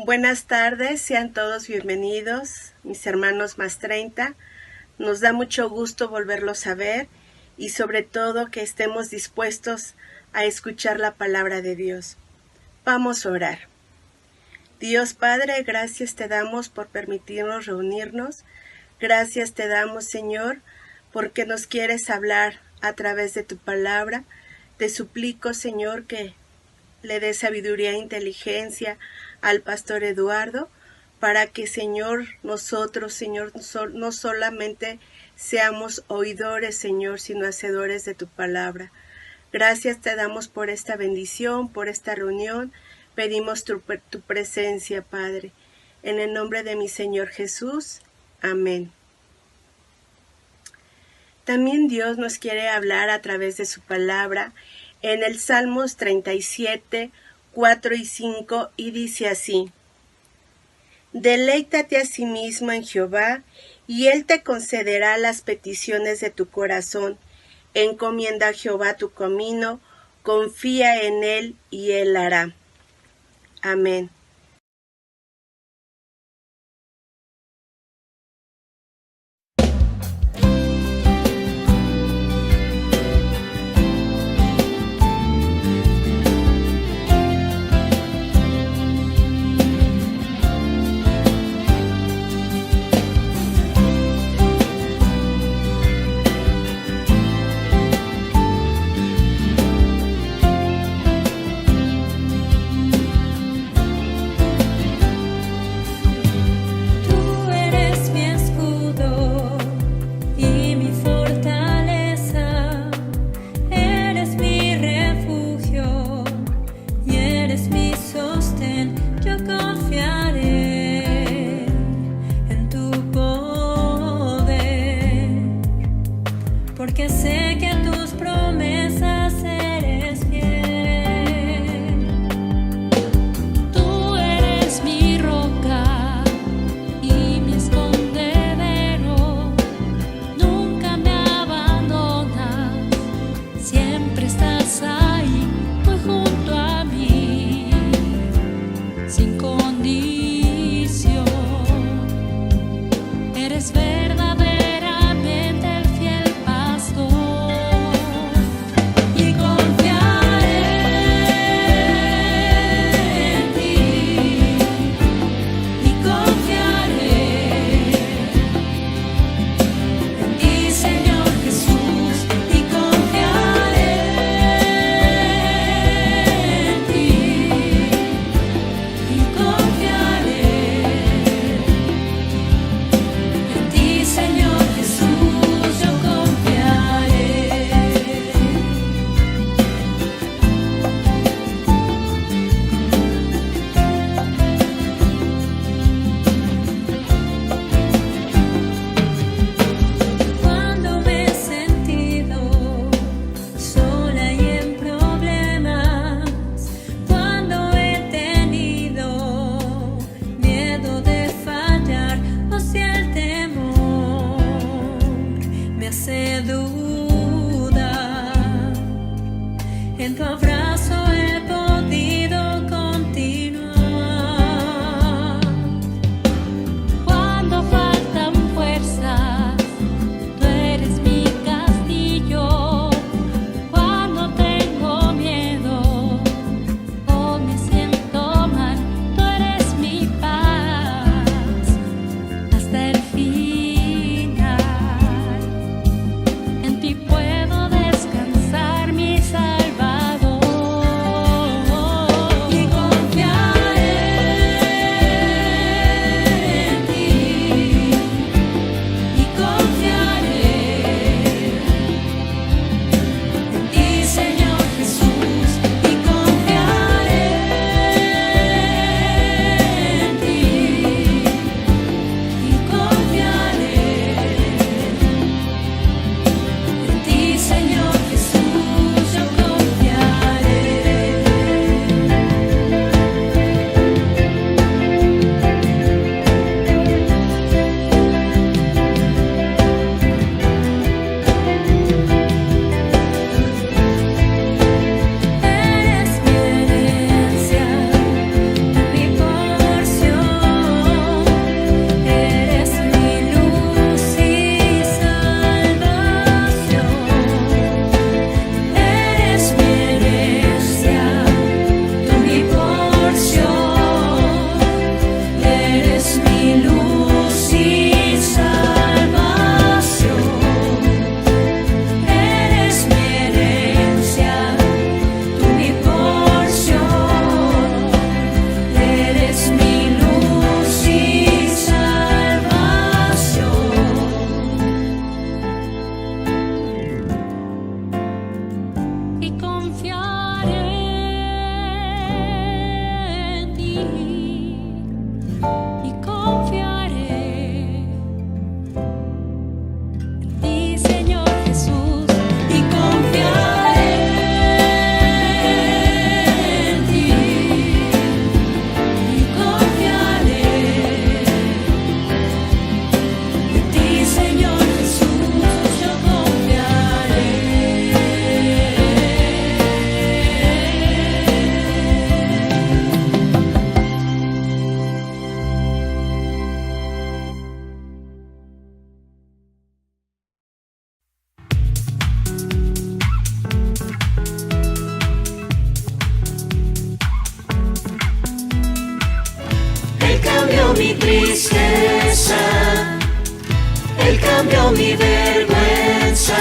Buenas tardes, sean todos bienvenidos, mis hermanos más 30. Nos da mucho gusto volverlos a ver y sobre todo que estemos dispuestos a escuchar la palabra de Dios. Vamos a orar. Dios Padre, gracias te damos por permitirnos reunirnos. Gracias te damos, Señor, porque nos quieres hablar a través de tu palabra. Te suplico, Señor, que le dé sabiduría e inteligencia al pastor Eduardo, para que, Señor, nosotros, Señor, no solamente seamos oidores, Señor, sino hacedores de tu palabra. Gracias te damos por esta bendición, por esta reunión. Pedimos tu presencia, Padre. En el nombre de mi Señor Jesús. Amén. También Dios nos quiere hablar a través de su palabra en el Salmos 37, 4 y 5, y dice así: Deleítate a sí mismo en Jehová, y Él te concederá las peticiones de tu corazón. Encomienda a Jehová tu camino, confía en Él, y Él hará. Amén. Porque sé que tus promesas eres fiel. Tú eres mi roca y mi escondedero. Nunca me abandonas, siempre estás ahí, muy junto a mí, sin condición. Eres verdadero. En tu abrazo he podido continuar. Cuando faltan fuerzas, tú eres mi castillo. Cuando tengo miedo o me siento mal, tú eres mi paz hasta el final. En ti puedo descansar, mi Salvador. cambió mi vergüenza,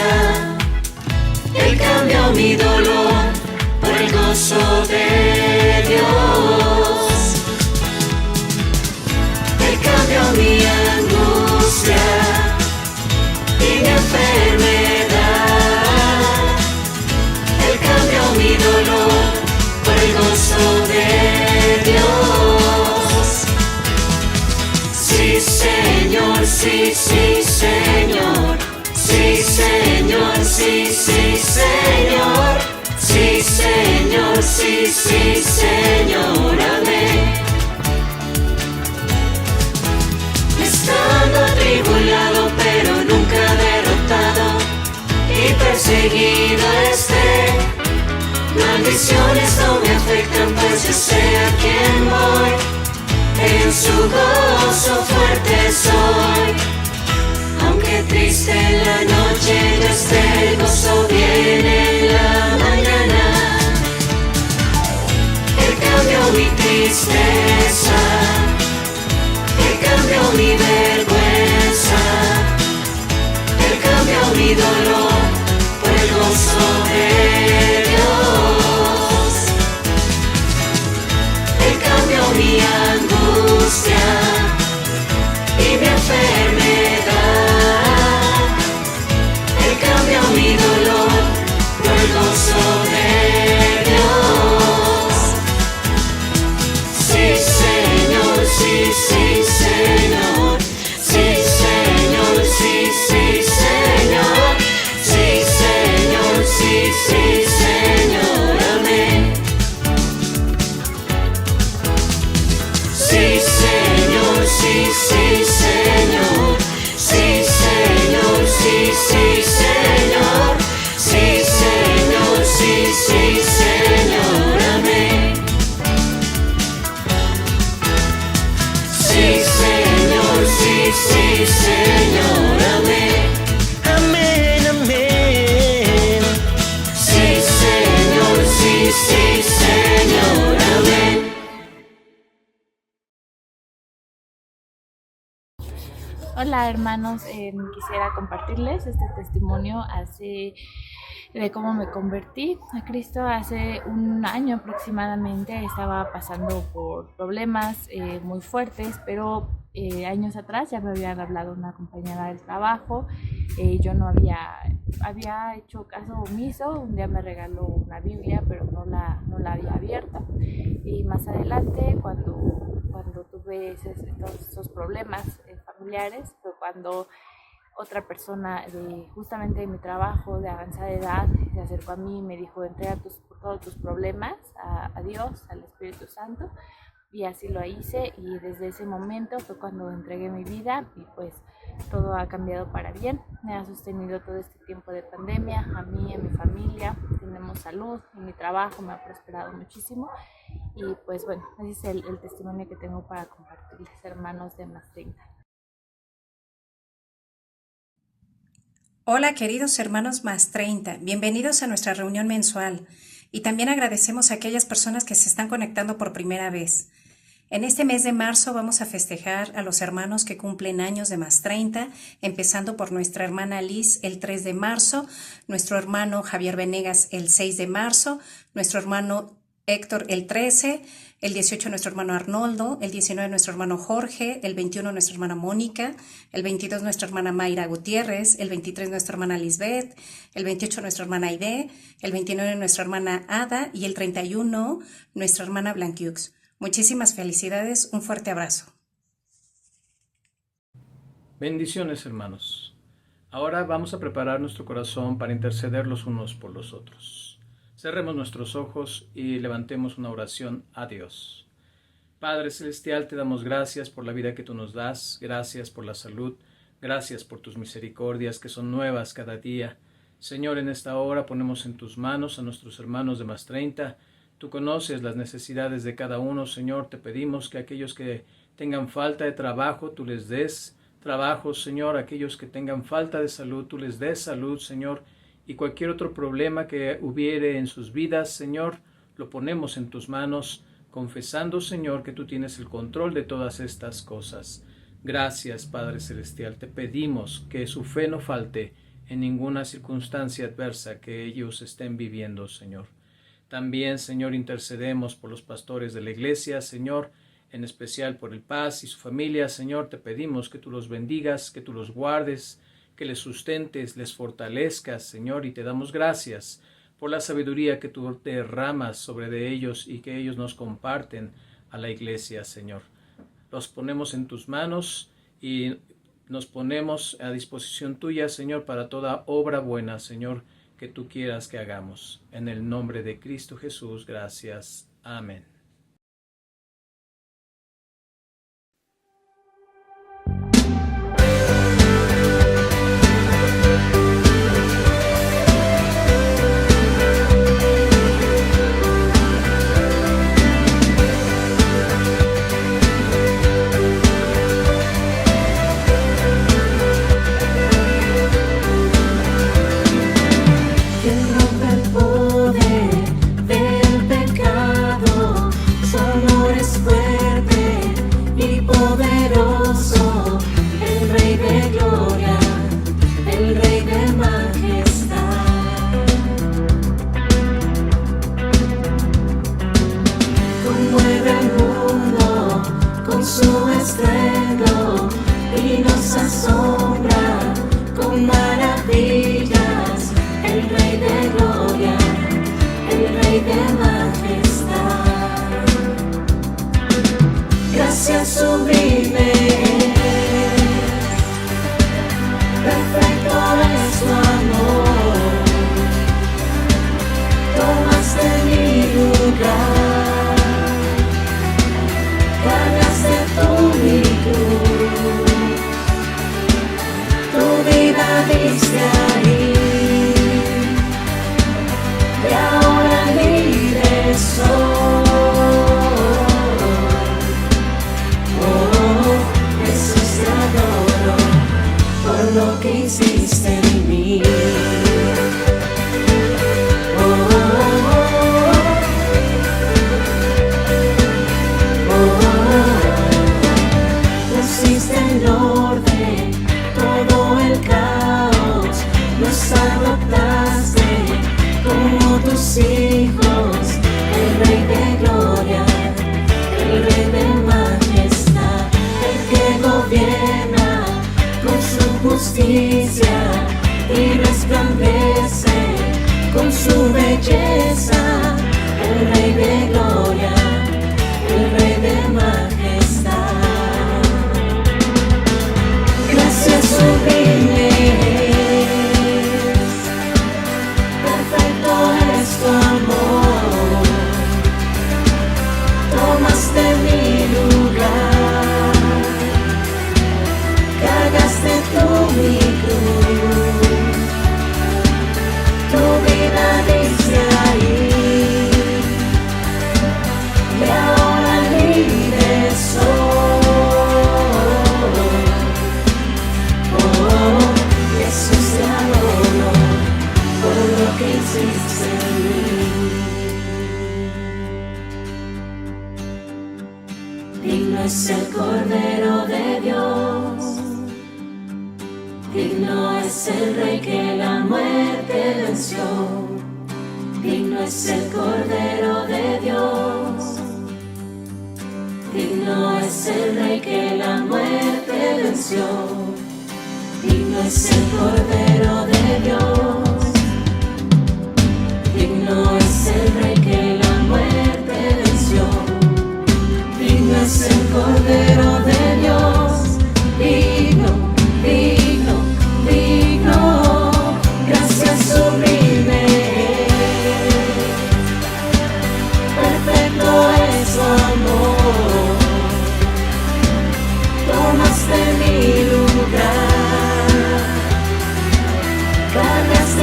Él cambió mi dolor por el gozo de Dios. Él cambió mi angustia y mi enfermedad. Él cambió mi dolor por el gozo de Dios. Sí, Señor, sí, sí, Señor. Sí, Señor, sí, sí, Señor. Sí, Señor, sí, sí, Señor, amén. Estando atribulado, pero nunca derrotado, y perseguido esté, maldiciones no me afectan, pues yo sé a quién voy. En su gozo fuerte soy. Aunque triste en la noche yo esté, el gozo viene en la mañana. Él cambió mi tristeza, Él cambió mi vergüenza, Él cambió mi dolor por el gozo de Dios. Él cambió mi angustia y mi enfermedad. Él cambió mi dolor por el gozo de Dios. Sí, Señor, sí, sí, Señor. Sí, Señor, sí, sí, Señor. Sí, Señor, sí, sí, Señor, amén. Sí, Señor, sí, sí, Señor. Sí, Señor, sí, sí, Señor. Sí, Señor, sí, sí, Señor, amén. Sí, Señor, sí, sí, Señor, amén. Amén, amén. Sí, Señor, sí, sí, Señor, amén. Hola hermanos, quisiera compartirles este testimonio de cómo me convertí a Cristo. Hace un año aproximadamente estaba pasando por problemas muy fuertes, pero años atrás ya me habían hablado una compañera del trabajo. Yo no había hecho caso omiso. Un día me regaló una Biblia, pero no la había abierta. Y más adelante, cuando tuve esos problemas familiares, fue cuando otra persona justamente de mi trabajo de avanzada edad se acercó a mí y me dijo: entrega todos tus problemas a Dios, al Espíritu Santo. Y así lo hice, y desde ese momento fue cuando entregué mi vida, y pues todo ha cambiado para bien. Me ha sostenido todo este tiempo de pandemia, a mí, a mi familia. Tenemos salud, en mi trabajo me ha prosperado muchísimo. Y pues bueno, ese es el testimonio que tengo para compartirles, hermanos de Más 30. Hola queridos hermanos Más 30, bienvenidos a nuestra reunión mensual, y también agradecemos a aquellas personas que se están conectando por primera vez. En este mes de marzo vamos a festejar a los hermanos que cumplen años de Más 30, empezando por nuestra hermana Liz el 3 de marzo, nuestro hermano Javier Venegas el 6 de marzo, nuestro hermano Héctor el 13, el 18 nuestro hermano Arnoldo, el 19 nuestro hermano Jorge, el 21 nuestra hermana Mónica, el 22 nuestra hermana Mayra Gutiérrez, el 23 nuestra hermana Lisbeth, el 28 nuestra hermana Aide, el 29 nuestra hermana Ada y el 31 nuestra hermana Blanquiux. Muchísimas felicidades, un fuerte abrazo. Bendiciones, hermanos. Ahora vamos a preparar nuestro corazón para interceder los unos por los otros. Cerremos nuestros ojos y levantemos una oración a Dios. Padre Celestial, te damos gracias por la vida que tú nos das, gracias por la salud, gracias por tus misericordias que son nuevas cada día. Señor, en esta hora ponemos en tus manos a nuestros hermanos de Más 30. Tú conoces las necesidades de cada uno, Señor. Te pedimos que aquellos que tengan falta de trabajo, tú les des trabajo, Señor. Aquellos que tengan falta de salud, tú les des salud, Señor. Y cualquier otro problema que hubiere en sus vidas, Señor, lo ponemos en tus manos, confesando, Señor, que tú tienes el control de todas estas cosas. Gracias, Padre Celestial, te pedimos que su fe no falte en ninguna circunstancia adversa que ellos estén viviendo, Señor. También, Señor, intercedemos por los pastores de la iglesia, Señor, en especial por el Paz y su familia. Señor, te pedimos que tú los bendigas, que tú los guardes, que les sustentes, les fortalezcas, Señor, y te damos gracias por la sabiduría que tú derramas sobre de ellos y que ellos nos comparten a la iglesia, Señor. Los ponemos en tus manos y nos ponemos a disposición tuya, Señor, para toda obra buena, Señor, que tú quieras que hagamos. En el nombre de Cristo Jesús, gracias. Amén. Y resplandece con su belleza, el Rey de gloria, el Rey de majestad. Gracias sublimes, perfecto es tu amor, tomaste mi lugar, cargaste tú mi cruz, tu vida dice ahí, y ahora libre soy. Oh, Jesús, te adoro por lo que hiciste en mí. Digno es el Cordero de Dios, digno es el Rey que la muerte venció, digno es el Cordero de Dios, digno es el Rey que la muerte venció, digno es el Cordero de Dios, digno es el Rey que la muerte venció, digno es el Cordero de Dios, digno, digno, digno, gracias sublime, perfecto es su amor, tomaste mi lugar, cargaste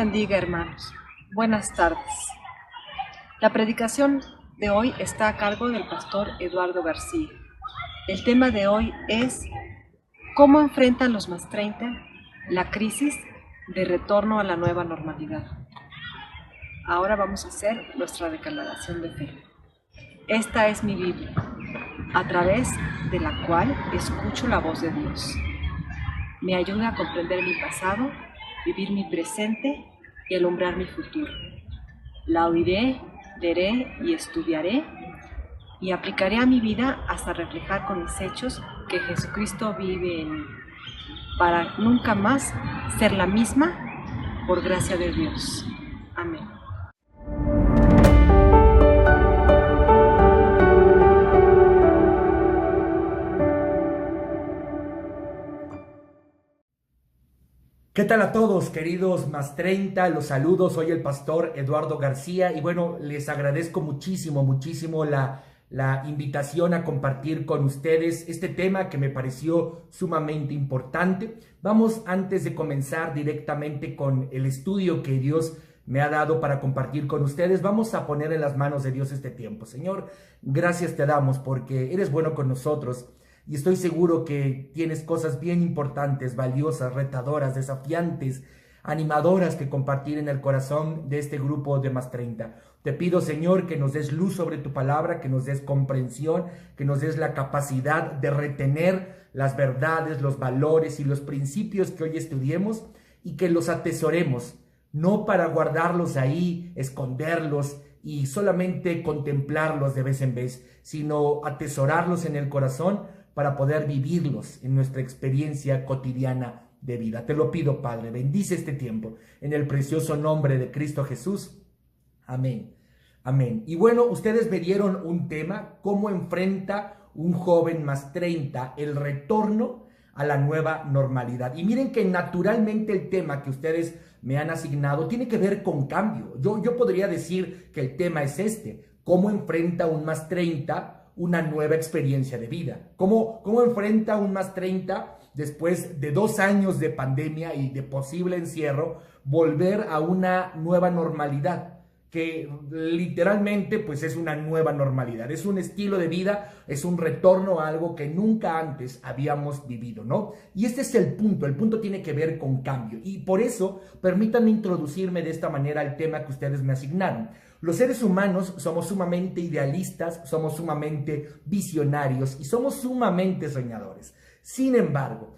bendiga, hermanos. Buenas tardes. La predicación de hoy está a cargo del pastor Eduardo García. El tema de hoy es ¿cómo enfrentan los más 30 la crisis de retorno a la nueva normalidad? Ahora vamos a hacer nuestra declaración de fe. Esta es mi Biblia, a través de la cual escucho la voz de Dios. Me ayuda a comprender mi pasado, vivir mi presente y alumbrar mi futuro. La oiré, leeré y estudiaré y aplicaré a mi vida hasta reflejar con mis hechos que Jesucristo vive en mí, para nunca más ser la misma por gracia de Dios. Amén. ¿Qué tal a todos, queridos más 30? Los saludos, soy el pastor Eduardo García y bueno, les agradezco muchísimo la invitación a compartir con ustedes este tema que me pareció sumamente importante. Vamos, antes de comenzar directamente con el estudio que Dios me ha dado para compartir con ustedes, vamos a poner en las manos de Dios este tiempo. Señor, gracias te damos porque eres bueno con nosotros. Y estoy seguro que tienes cosas bien importantes, valiosas, retadoras, desafiantes, animadoras que compartir en el corazón de este grupo de más 30. Te pido, Señor, que nos des luz sobre tu palabra, que nos des comprensión, que nos des la capacidad de retener las verdades, los valores y los principios que hoy estudiemos y que los atesoremos, no para guardarlos ahí, esconderlos y solamente contemplarlos de vez en vez, sino atesorarlos en el corazón para poder vivirlos en nuestra experiencia cotidiana de vida. Te lo pido, Padre, bendice este tiempo en el precioso nombre de Cristo Jesús. Amén. Amén. Y bueno, ustedes me dieron un tema, cómo enfrenta un joven más 30 el retorno a la nueva normalidad. Y miren que naturalmente el tema que ustedes me han asignado tiene que ver con cambio. Yo podría decir que el tema es este, cómo enfrenta un más 30 una nueva experiencia de vida. ¿Cómo enfrenta un más 30 después de 2 años de pandemia y de posible encierro, volver a una nueva normalidad? Que literalmente pues es una nueva normalidad, es un estilo de vida, es un retorno a algo que nunca antes habíamos vivido, ¿no? Y este es el punto tiene que ver con cambio. Y por eso, permítanme introducirme de esta manera al tema que ustedes me asignaron. Los seres humanos somos sumamente idealistas, somos sumamente visionarios y somos sumamente soñadores. Sin embargo,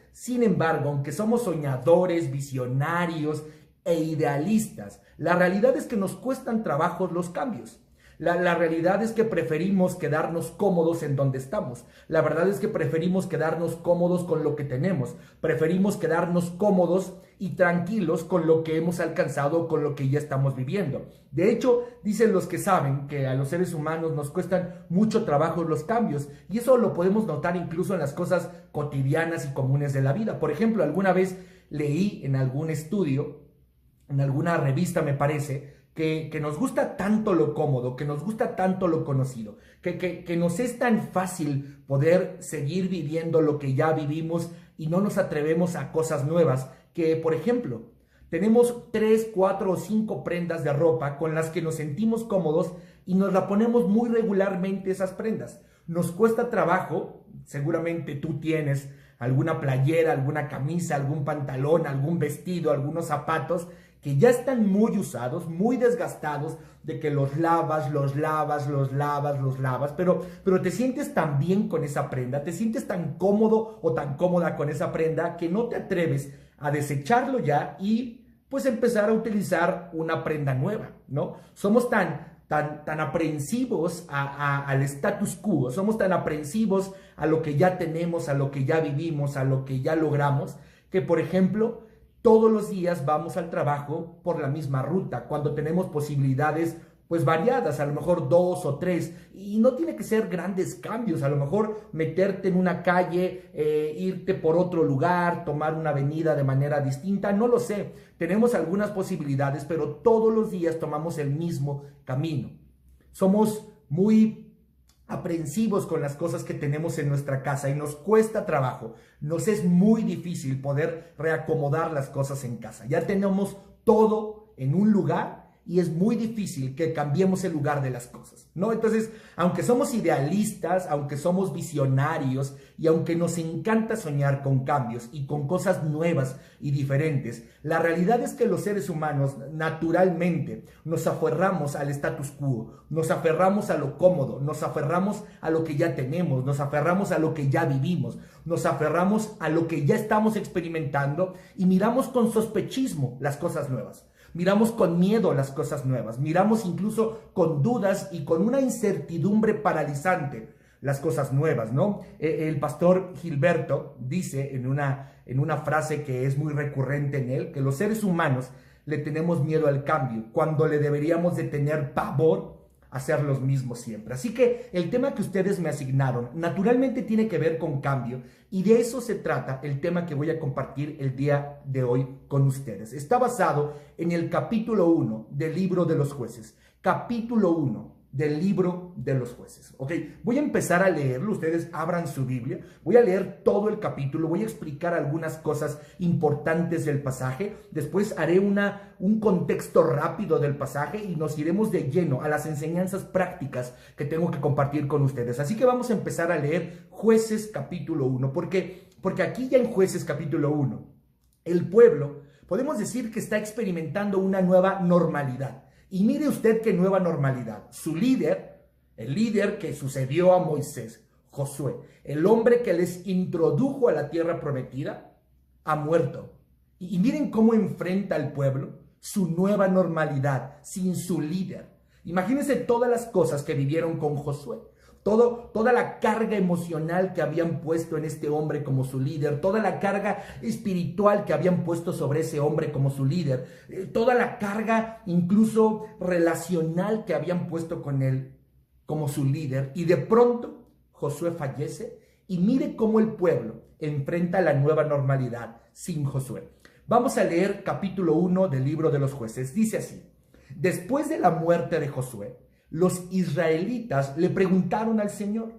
aunque somos soñadores, visionarios e idealistas, la realidad es que nos cuestan trabajo los cambios. La realidad es que preferimos quedarnos cómodos en donde estamos. La verdad es que preferimos quedarnos cómodos con lo que tenemos. Preferimos quedarnos cómodos y tranquilos con lo que hemos alcanzado, con lo que ya estamos viviendo. De hecho, dicen los que saben que a los seres humanos nos cuestan mucho trabajo los cambios. Y eso lo podemos notar incluso en las cosas cotidianas y comunes de la vida. Por ejemplo, alguna vez leí en algún estudio, en alguna revista me parece, que nos gusta tanto lo cómodo, que nos gusta tanto lo conocido, que nos es tan fácil poder seguir viviendo lo que ya vivimos y no nos atrevemos a cosas nuevas, que por ejemplo, tenemos 3, 4 o 5 prendas de ropa con las que nos sentimos cómodos y nos la ponemos muy regularmente esas prendas. Nos cuesta trabajo, seguramente tú tienes alguna playera, alguna camisa, algún pantalón, algún vestido, algunos zapatos que ya están muy usados, muy desgastados, de que los lavas, pero te sientes tan bien con esa prenda, te sientes tan cómodo o tan cómoda con esa prenda que no te atreves a desecharlo ya y pues empezar a utilizar una prenda nueva, ¿no? Somos tan aprensivos al status quo, somos tan aprensivos a lo que ya tenemos, a lo que ya vivimos, a lo que ya logramos, que por ejemplo, todos los días vamos al trabajo por la misma ruta, cuando tenemos posibilidades pues variadas, a lo mejor 2 o 3, y no tiene que ser grandes cambios, a lo mejor meterte en una calle, irte por otro lugar, tomar una avenida de manera distinta, no lo sé, tenemos algunas posibilidades, pero todos los días tomamos el mismo camino. Somos muy aprensivos con las cosas que tenemos en nuestra casa y nos cuesta trabajo, nos es muy difícil poder reacomodar las cosas en casa, ya tenemos todo en un lugar y es muy difícil que cambiemos el lugar de las cosas, ¿no? Entonces, aunque somos idealistas, aunque somos visionarios y aunque nos encanta soñar con cambios y con cosas nuevas y diferentes, la realidad es que los seres humanos naturalmente nos aferramos al status quo, nos aferramos a lo cómodo, nos aferramos a lo que ya tenemos, nos aferramos a lo que ya vivimos, nos aferramos a lo que ya estamos experimentando y miramos con sospechismo las cosas nuevas. Miramos con miedo las cosas nuevas, miramos incluso con dudas y con una incertidumbre paralizante las cosas nuevas, ¿no? El pastor Gilberto dice en una frase que es muy recurrente en él, que los seres humanos le tenemos miedo al cambio, cuando le deberíamos de tener pavor a ser los mismos siempre. Así que el tema que ustedes me asignaron naturalmente tiene que ver con cambio y de eso se trata el tema que voy a compartir el día de hoy con ustedes. Está basado en el capítulo 1 del libro de los jueces. Capítulo 1 del libro de los jueces. Ok, voy a empezar a leerlo, ustedes abran su Biblia, voy a leer todo el capítulo, voy a explicar algunas cosas importantes del pasaje, después haré un contexto rápido del pasaje y nos iremos de lleno a las enseñanzas prácticas que tengo que compartir con ustedes. Así que vamos a empezar a leer Jueces capítulo 1, porque aquí ya en Jueces capítulo 1, el pueblo, podemos decir que está experimentando una nueva normalidad. Y mire usted qué nueva normalidad. Su líder, el líder que sucedió a Moisés, Josué, el hombre que les introdujo a la tierra prometida, ha muerto. Y miren cómo enfrenta al pueblo su nueva normalidad sin su líder. Imagínense todas las cosas que vivieron con Josué. Toda la carga emocional que habían puesto en este hombre como su líder, toda la carga espiritual que habían puesto sobre ese hombre como su líder, toda la carga incluso relacional que habían puesto con él como su líder. Y de pronto Josué fallece y mire cómo el pueblo enfrenta la nueva normalidad sin Josué. Vamos a leer capítulo 1 del libro de los jueces. Dice así: después de la muerte de Josué, los israelitas le preguntaron al Señor,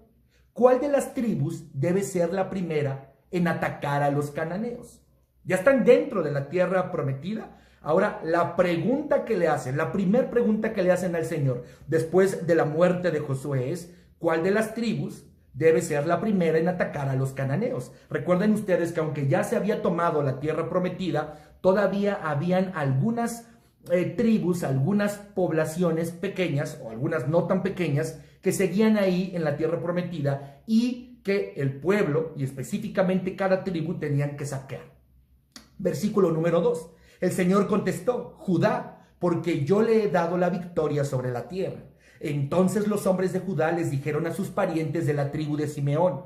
¿cuál de las tribus debe ser la primera en atacar a los cananeos? Ya están dentro de la tierra prometida. Ahora, la pregunta que le hacen, la primera pregunta que le hacen al Señor después de la muerte de Josué es, ¿cuál de las tribus debe ser la primera en atacar a los cananeos? Recuerden ustedes que aunque ya se había tomado la tierra prometida, todavía habían algunas tribus, algunas poblaciones pequeñas o algunas no tan pequeñas que seguían ahí en la tierra prometida y que el pueblo y específicamente cada tribu tenían que saquear. Versículo número 2. El Señor contestó: Judá, porque yo le he dado la victoria sobre la tierra. Entonces los hombres de Judá les dijeron a sus parientes de la tribu de Simeón: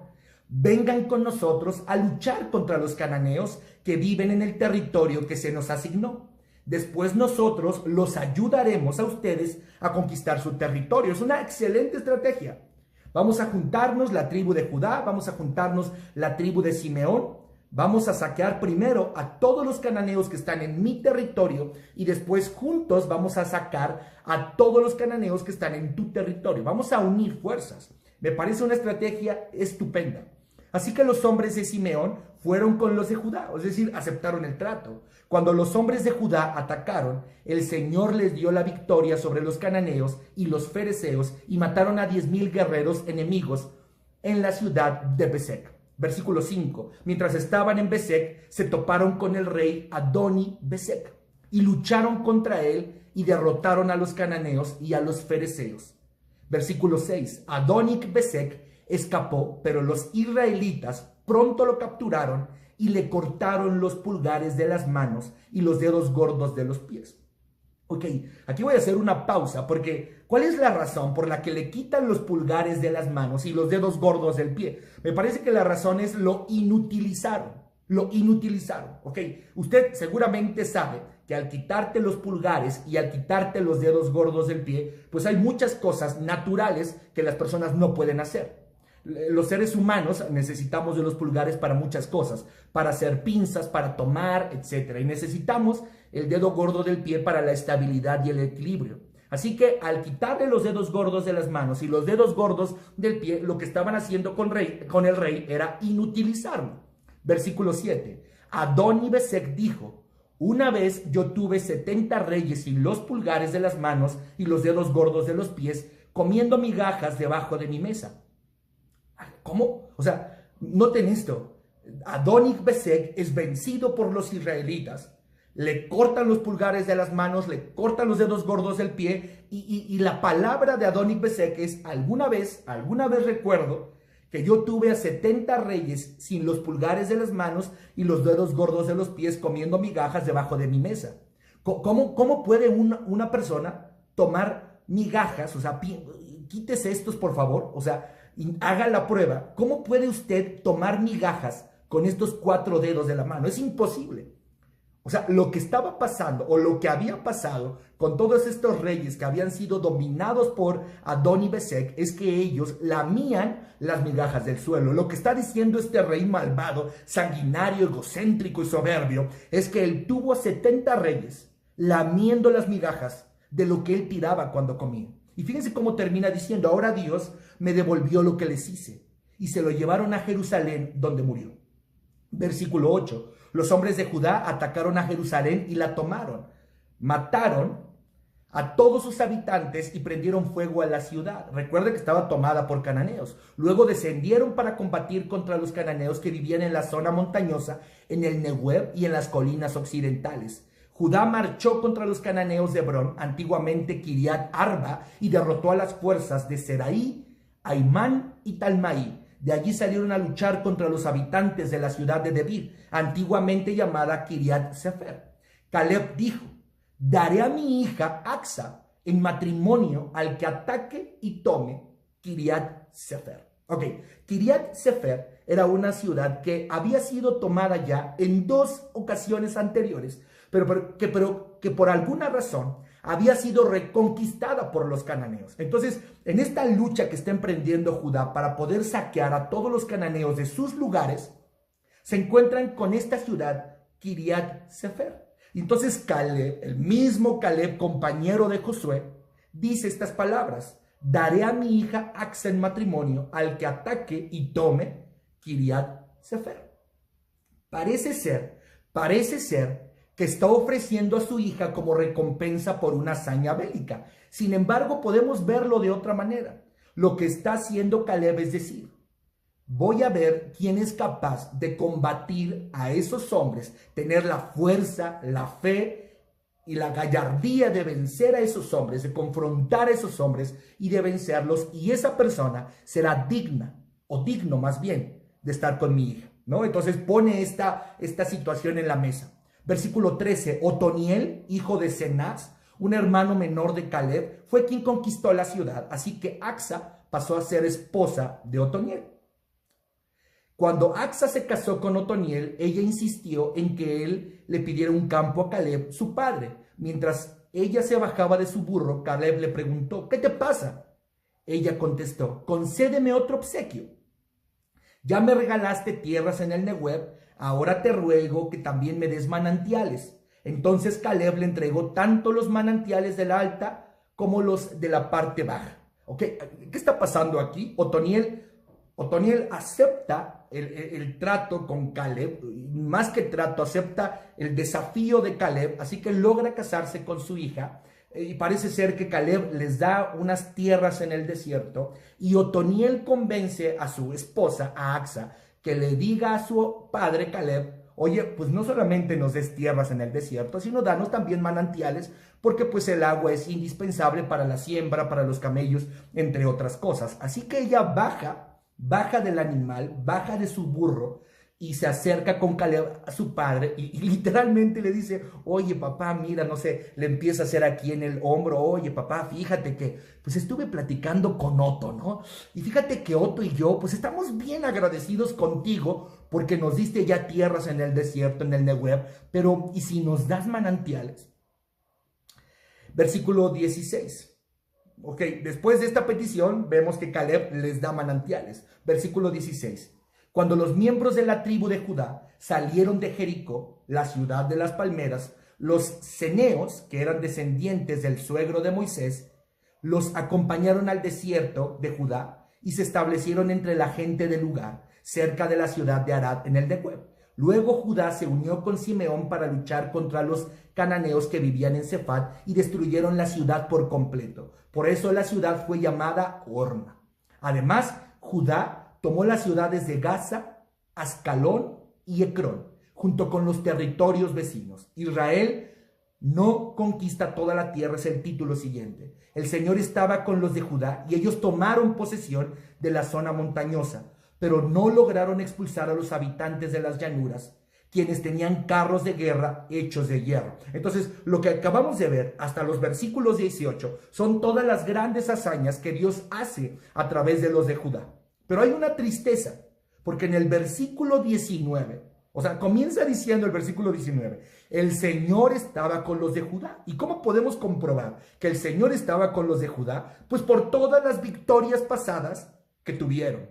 vengan con nosotros a luchar contra los cananeos que viven en el territorio que se nos asignó. Después nosotros los ayudaremos a ustedes a conquistar su territorio. Es una excelente estrategia. Vamos a juntarnos la tribu de Judá, vamos a juntarnos la tribu de Simeón, vamos a saquear primero a todos los cananeos que están en mi territorio y después juntos vamos a sacar a todos los cananeos que están en tu territorio. Vamos a unir fuerzas. Me parece una estrategia estupenda. Así que los hombres de Simeón fueron con los de Judá, es decir, aceptaron el trato. Cuando los hombres de Judá atacaron, el Señor les dio la victoria sobre los cananeos y los fereceos y mataron a 10,000 guerreros enemigos en la ciudad de Besec. Versículo 5. Mientras estaban en Besec, se toparon con el rey Adoni Besec y lucharon contra él y derrotaron a los cananeos y a los fereceos. Versículo 6. Adoni Besec escapó, pero los israelitas pronto lo capturaron y le cortaron los pulgares de las manos y los dedos gordos de los pies. Ok, aquí voy a hacer una pausa porque ¿cuál es la razón por la que le quitan los pulgares de las manos y los dedos gordos del pie? Me parece que la razón es lo inutilizaron, ok. Usted seguramente sabe que al quitarte los pulgares y al quitarte los dedos gordos del pie, pues hay muchas cosas naturales que las personas no pueden hacer. Los seres humanos necesitamos de los pulgares para muchas cosas, para hacer pinzas, para tomar, etc. Y necesitamos el dedo gordo del pie para la estabilidad y el equilibrio. Así que al quitarle los dedos gordos de las manos y los dedos gordos del pie, lo que estaban haciendo con el rey era inutilizarlo. Versículo 7. Adoni Besec dijo: Una vez yo tuve 70 reyes sin los pulgares de las manos y los dedos gordos de los pies, comiendo migajas debajo de mi mesa. ¿Cómo? O sea, noten esto. Adoni-Bezek es vencido por los israelitas. Le cortan los pulgares de las manos, le cortan los dedos gordos del pie y la palabra de Adoni-Bezek es alguna vez recuerdo que yo tuve a 70 reyes sin los pulgares de las manos y los dedos gordos de los pies comiendo migajas debajo de mi mesa. ¿Cómo puede una persona tomar migajas? O sea, quítese estos por favor, o sea, haga la prueba. ¿Cómo puede usted tomar migajas con estos 4 dedos de la mano? Es imposible. O sea, lo que estaba pasando o lo que había pasado con todos estos reyes que habían sido dominados por Adoni-Bezek es que ellos lamían las migajas del suelo. Lo que está diciendo este rey malvado, sanguinario, egocéntrico y soberbio es que él tuvo a 70 reyes lamiendo las migajas de lo que él tiraba cuando comía. Y fíjense cómo termina diciendo, ahora Dios me devolvió lo que les hice y se lo llevaron a Jerusalén donde murió. Versículo 8. Los hombres de Judá atacaron a Jerusalén y la tomaron. Mataron a todos sus habitantes y prendieron fuego a la ciudad. Recuerden que estaba tomada por cananeos. Luego descendieron para combatir contra los cananeos que vivían en la zona montañosa, en el Negueb y en las colinas occidentales. Judá marchó contra los cananeos de Hebrón, antiguamente Kiriat Arba, y derrotó a las fuerzas de Seraí, Aimán y Talmaí. De allí salieron a luchar contra los habitantes de la ciudad de Debir, antiguamente llamada Kiriat Sefer. Caleb dijo, daré a mi hija Aksa en matrimonio al que ataque y tome Kiriat Sefer. Ok, Kiriat Sefer era una ciudad que había sido tomada ya en 2 ocasiones anteriores, pero que por alguna razón había sido reconquistada por los cananeos. Entonces, en esta lucha que está emprendiendo Judá para poder saquear a todos los cananeos de sus lugares, se encuentran con esta ciudad, Kiriat Sefer. Y entonces Caleb, el mismo Caleb, compañero de Josué, dice estas palabras, daré a mi hija Aksa en matrimonio al que ataque y tome Kiriat Sefer. Parece ser que está ofreciendo a su hija como recompensa por una hazaña bélica. Sin embargo, podemos verlo de otra manera. Lo que está haciendo Caleb es decir, voy a ver quién es capaz de combatir a esos hombres, tener la fuerza, la fe y la gallardía de vencer a esos hombres, de confrontar a esos hombres y de vencerlos. Y esa persona será digna, o digno más bien, de estar con mi hija, ¿no? Entonces pone esta situación en la mesa. Versículo 13, Otoniel, hijo de Cenaz, un hermano menor de Caleb, fue quien conquistó la ciudad, así que Aksa pasó a ser esposa de Otoniel. Cuando Aksa se casó con Otoniel, ella insistió en que él le pidiera un campo a Caleb, su padre. Mientras ella se bajaba de su burro, Caleb le preguntó, ¿qué te pasa? Ella contestó, concédeme otro obsequio. Ya me regalaste tierras en el Negueb, ahora te ruego que también me des manantiales. Entonces Caleb le entregó tanto los manantiales de la alta como los de la parte baja. ¿Ok? ¿Qué está pasando aquí? Otoniel acepta el trato con Caleb, más que trato, acepta el desafío de Caleb, así que logra casarse con su hija. Y parece ser que Caleb les da unas tierras en el desierto y Otoniel convence a su esposa, a Aksa, que le diga a su padre Caleb, oye, pues no solamente nos des tierras en el desierto, sino danos también manantiales, porque pues el agua es indispensable para la siembra, para los camellos, entre otras cosas. Así que ella baja del animal, baja de su burro y se acerca con Caleb a su padre y literalmente le dice, oye papá, mira, no sé, le empieza a hacer aquí en el hombro, oye papá, fíjate que pues estuve platicando con Otto, ¿no? Y fíjate que Otto y yo pues estamos bien agradecidos contigo porque nos diste ya tierras en el desierto, en el Negueb, pero ¿y si nos das manantiales? Versículo 16. Ok, después de esta petición vemos que Caleb les da manantiales. Versículo 16. Cuando los miembros de la tribu de Judá salieron de Jericó, la ciudad de las palmeras, los ceneos, que eran descendientes del suegro de Moisés, los acompañaron al desierto de Judá y se establecieron entre la gente del lugar, cerca de la ciudad de Arad en el Negueb. Luego Judá se unió con Simeón para luchar contra los cananeos que vivían en Cefat y destruyeron la ciudad por completo. Por eso la ciudad fue llamada Horma. Además, Judá tomó las ciudades de Gaza, Ascalón y Ecrón, junto con los territorios vecinos. Israel no conquista toda la tierra, es el título siguiente. El Señor estaba con los de Judá y ellos tomaron posesión de la zona montañosa, pero no lograron expulsar a los habitantes de las llanuras, quienes tenían carros de guerra hechos de hierro. Entonces, lo que acabamos de ver hasta los versículos 18 son todas las grandes hazañas que Dios hace a través de los de Judá. Pero hay una tristeza, porque en el versículo 19, o sea, comienza diciendo el versículo 19, el Señor estaba con los de Judá. ¿Y cómo podemos comprobar que el Señor estaba con los de Judá? Pues por todas las victorias pasadas que tuvieron.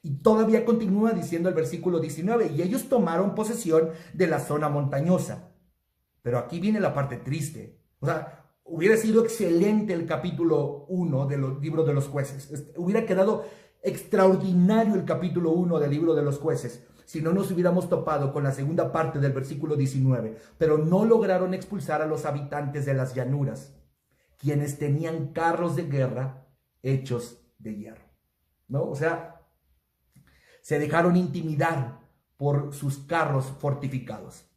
Y todavía continúa diciendo el versículo 19, y ellos tomaron posesión de la zona montañosa. Pero aquí viene la parte triste. O sea, hubiera sido excelente el capítulo 1 del libro de los jueces. Hubiera quedado extraordinario el capítulo 1 del libro de los jueces, si no nos hubiéramos topado con la segunda parte del versículo 19. Pero no lograron expulsar a los habitantes de las llanuras, quienes tenían carros de guerra hechos de hierro. ¿No? O sea, se dejaron intimidar por sus carros fortificados.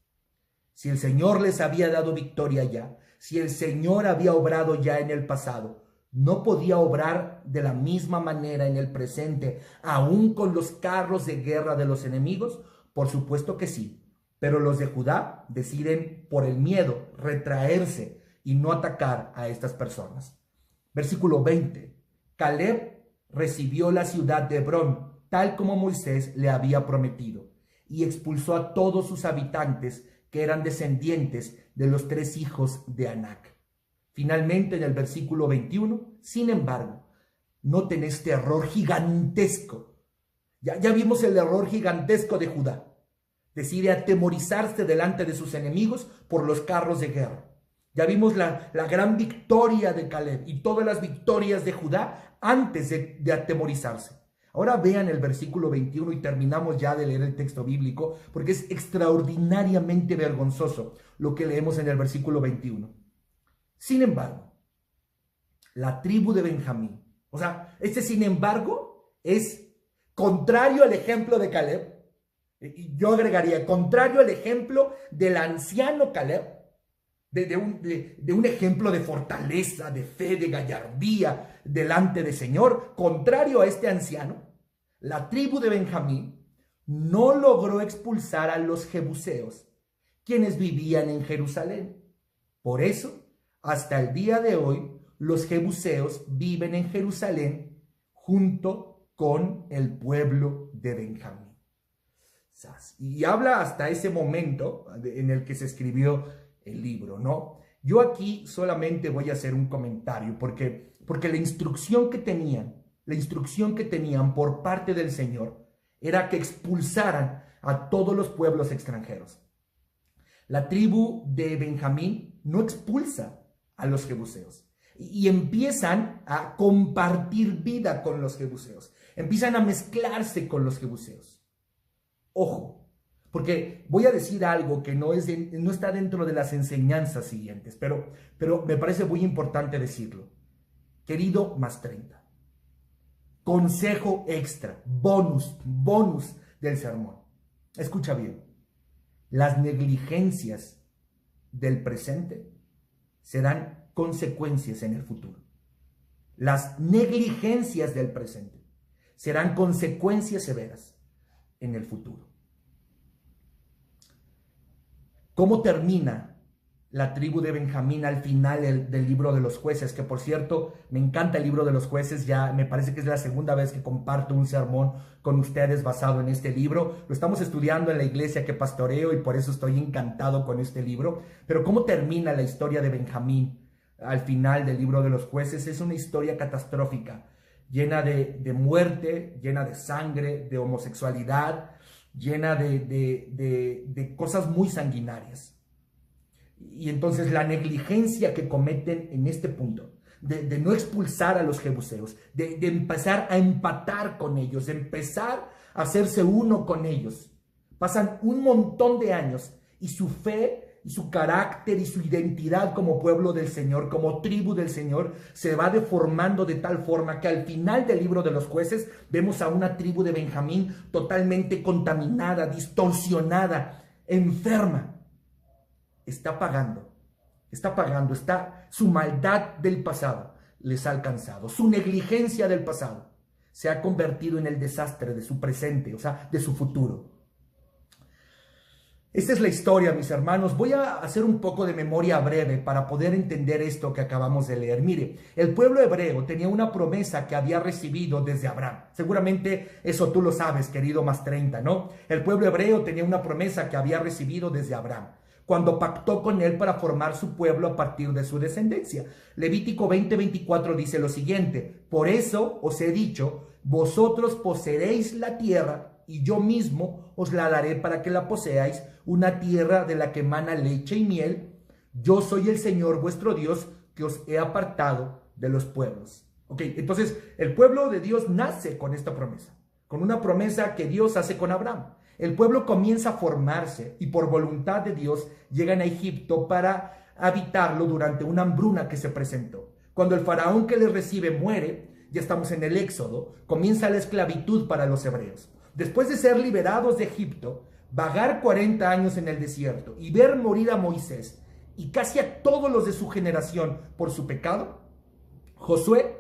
Si el Señor les había dado victoria ya, si el Señor había obrado ya en el pasado, ¿no podía obrar de la misma manera en el presente, aún con los carros de guerra de los enemigos? Por supuesto que sí, pero los de Judá deciden por el miedo retraerse y no atacar a estas personas. Versículo 20. Caleb recibió la ciudad de Hebrón, tal como Moisés le había prometido, y expulsó a todos sus habitantes que eran descendientes de los 3 hijos de Anac. Finalmente, en el versículo 21, sin embargo, noten este error gigantesco. Ya vimos el error gigantesco de Judá. Decide atemorizarse delante de sus enemigos por los carros de guerra. Ya vimos la gran victoria de Caleb y todas las victorias de Judá antes de atemorizarse. Ahora vean el versículo 21 y terminamos ya de leer el texto bíblico, porque es extraordinariamente vergonzoso lo que leemos en el versículo 21. Sin embargo, la tribu de Benjamín, o sea, este sin embargo es contrario al ejemplo de Caleb, y yo agregaría, contrario al ejemplo del anciano Caleb, de un ejemplo de fortaleza, de fe, de gallardía delante del Señor. Contrario a este anciano, la tribu de Benjamín no logró expulsar a los jebuseos, quienes vivían en Jerusalén. Por eso, hasta el día de hoy, los jebuseos viven en Jerusalén junto con el pueblo de Benjamín. Y habla hasta ese momento en el que se escribió el libro, ¿no? Yo aquí solamente voy a hacer un comentario porque la instrucción que tenían por parte del Señor era que expulsaran a todos los pueblos extranjeros. La tribu de Benjamín no expulsa a los jebuseos y empiezan a compartir vida con los jebuseos, empiezan a mezclarse con los jebuseos. Ojo, porque voy a decir algo que no está dentro de las enseñanzas siguientes, pero me parece muy importante decirlo. Querido más 30, consejo extra, bonus del sermón. Escucha bien, las negligencias del presente serán consecuencias en el futuro. Las negligencias del presente serán consecuencias severas en el futuro. ¿Cómo termina la tribu de Benjamín al final del libro de los jueces? Que por cierto, me encanta el libro de los jueces, ya me parece que es la segunda vez que comparto un sermón con ustedes basado en este libro. Lo estamos estudiando en la iglesia que pastoreo y por eso estoy encantado con este libro. Pero ¿cómo termina la historia de Benjamín al final del libro de los jueces? Es una historia catastrófica, llena de muerte, llena de sangre, de homosexualidad, llena de cosas muy sanguinarias. Y entonces la negligencia que cometen en este punto, de no expulsar a los jebuseos, de empezar a empatar con ellos, de empezar a hacerse uno con ellos, Pasan un montón de años y su fe y su carácter y su identidad como pueblo del Señor, como tribu del Señor, se va deformando de tal forma que al final del libro de los Jueces vemos a una tribu de Benjamín totalmente contaminada, distorsionada, enferma. Está pagando, su maldad del pasado les ha alcanzado, su negligencia del pasado se ha convertido en el desastre de su presente, o sea, de su futuro. Esta es la historia, mis hermanos. Voy a hacer un poco de memoria breve para poder entender esto que acabamos de leer. Mire, el pueblo hebreo tenía una promesa que había recibido desde Abraham. Seguramente eso tú lo sabes, querido más 30, ¿no? El pueblo hebreo tenía una promesa que había recibido desde Abraham, cuando pactó con él para formar su pueblo a partir de su descendencia. Levítico 20:24 dice lo siguiente: por eso os he dicho, vosotros poseeréis la tierra, y yo mismo os la daré para que la poseáis, una tierra de la que emana leche y miel. Yo soy el Señor vuestro Dios, que os he apartado de los pueblos. Ok, entonces el pueblo de Dios nace con esta promesa, con una promesa que Dios hace con Abraham. El pueblo comienza a formarse y por voluntad de Dios llegan a Egipto para habitarlo durante una hambruna que se presentó. Cuando el faraón que les recibe muere, ya estamos en el Éxodo, comienza la esclavitud para los hebreos. Después de ser liberados de Egipto, vagar 40 años en el desierto y ver morir a Moisés y casi a todos los de su generación por su pecado, Josué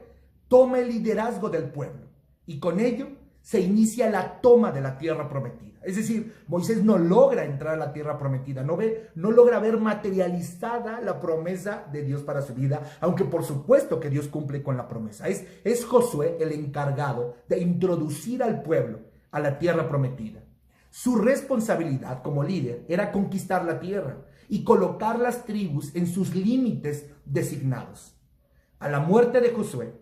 toma el liderazgo del pueblo y con ello se inicia la toma de la tierra prometida. Es decir, Moisés no logra entrar a la tierra prometida, no logra ver materializada la promesa de Dios para su vida, aunque por supuesto que Dios cumple con la promesa. Es Josué el encargado de introducir al pueblo a la tierra prometida. Su responsabilidad como líder era conquistar la tierra y colocar las tribus en sus límites designados. A la muerte de Josué,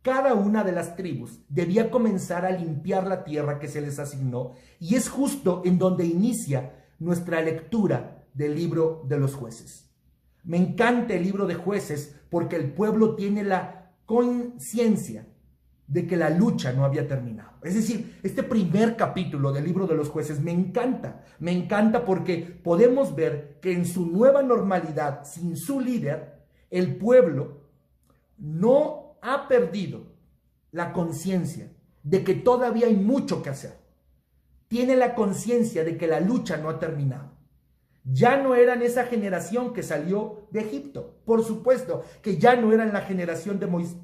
cada una de las tribus debía comenzar a limpiar la tierra que se les asignó, y es justo en donde inicia nuestra lectura del libro de los Jueces. Me encanta el libro de Jueces porque el pueblo tiene la conciencia de que la lucha no había terminado. Es decir, este primer capítulo del libro de los Jueces me encanta porque podemos ver que en su nueva normalidad, sin su líder, el pueblo no ha perdido la conciencia de que todavía hay mucho que hacer. Tiene la conciencia de que la lucha no ha terminado. Ya no eran esa generación que salió de Egipto. Por supuesto que ya no eran la generación de Moisés.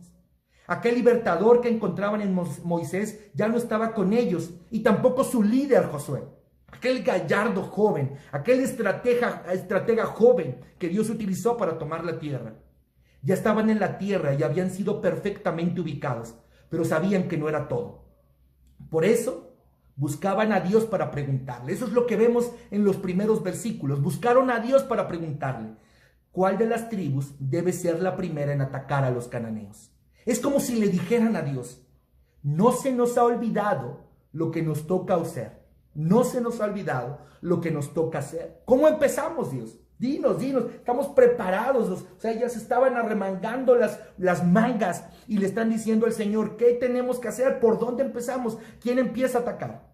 Aquel libertador que encontraban en Moisés ya no estaba con ellos, y tampoco su líder Josué. Aquel gallardo joven, aquel estratega joven que Dios utilizó para tomar la tierra. Ya estaban en la tierra y habían sido perfectamente ubicados, pero sabían que no era todo. Por eso buscaban a Dios para preguntarle. Eso es lo que vemos en los primeros versículos. Buscaron a Dios para preguntarle cuál de las tribus debe ser la primera en atacar a los cananeos. Es como si le dijeran a Dios: no se nos ha olvidado lo que nos toca hacer. No se nos ha olvidado lo que nos toca hacer. ¿Cómo empezamos, Dios? Dinos, estamos preparados. O sea, ya se estaban arremangando las mangas y le están diciendo al Señor: ¿qué tenemos que hacer? ¿Por dónde empezamos? ¿Quién empieza a atacar?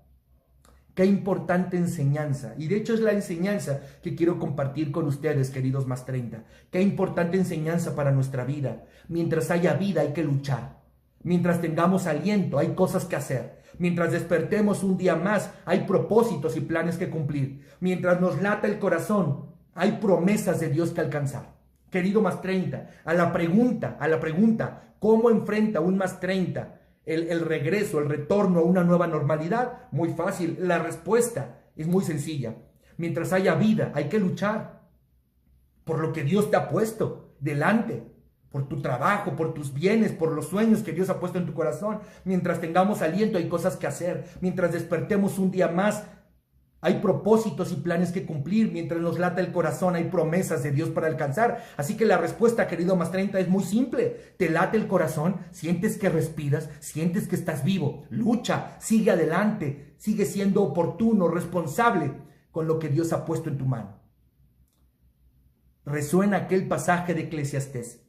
Qué importante enseñanza. Y de hecho es la enseñanza que quiero compartir con ustedes, queridos más 30. Qué importante enseñanza para nuestra vida. Mientras haya vida hay que luchar. Mientras tengamos aliento hay cosas que hacer. Mientras despertemos un día más hay propósitos y planes que cumplir. Mientras nos lata el corazón hay promesas de Dios que alcanzar. Querido más 30, a la pregunta, ¿cómo enfrenta un más 30 el regreso, el retorno a una nueva normalidad? Muy fácil, la respuesta es muy sencilla. Mientras haya vida, hay que luchar por lo que Dios te ha puesto delante, por tu trabajo, por tus bienes, por los sueños que Dios ha puesto en tu corazón. Mientras tengamos aliento, hay cosas que hacer. Mientras despertemos un día más, hay propósitos y planes que cumplir. Mientras nos lata el corazón, hay promesas de Dios para alcanzar. Así que la respuesta, querido más 30, es muy simple. Te late el corazón, sientes que respiras, sientes que estás vivo. Lucha, sigue adelante, sigue siendo oportuno, responsable con lo que Dios ha puesto en tu mano. Resuena aquel pasaje de Eclesiastés: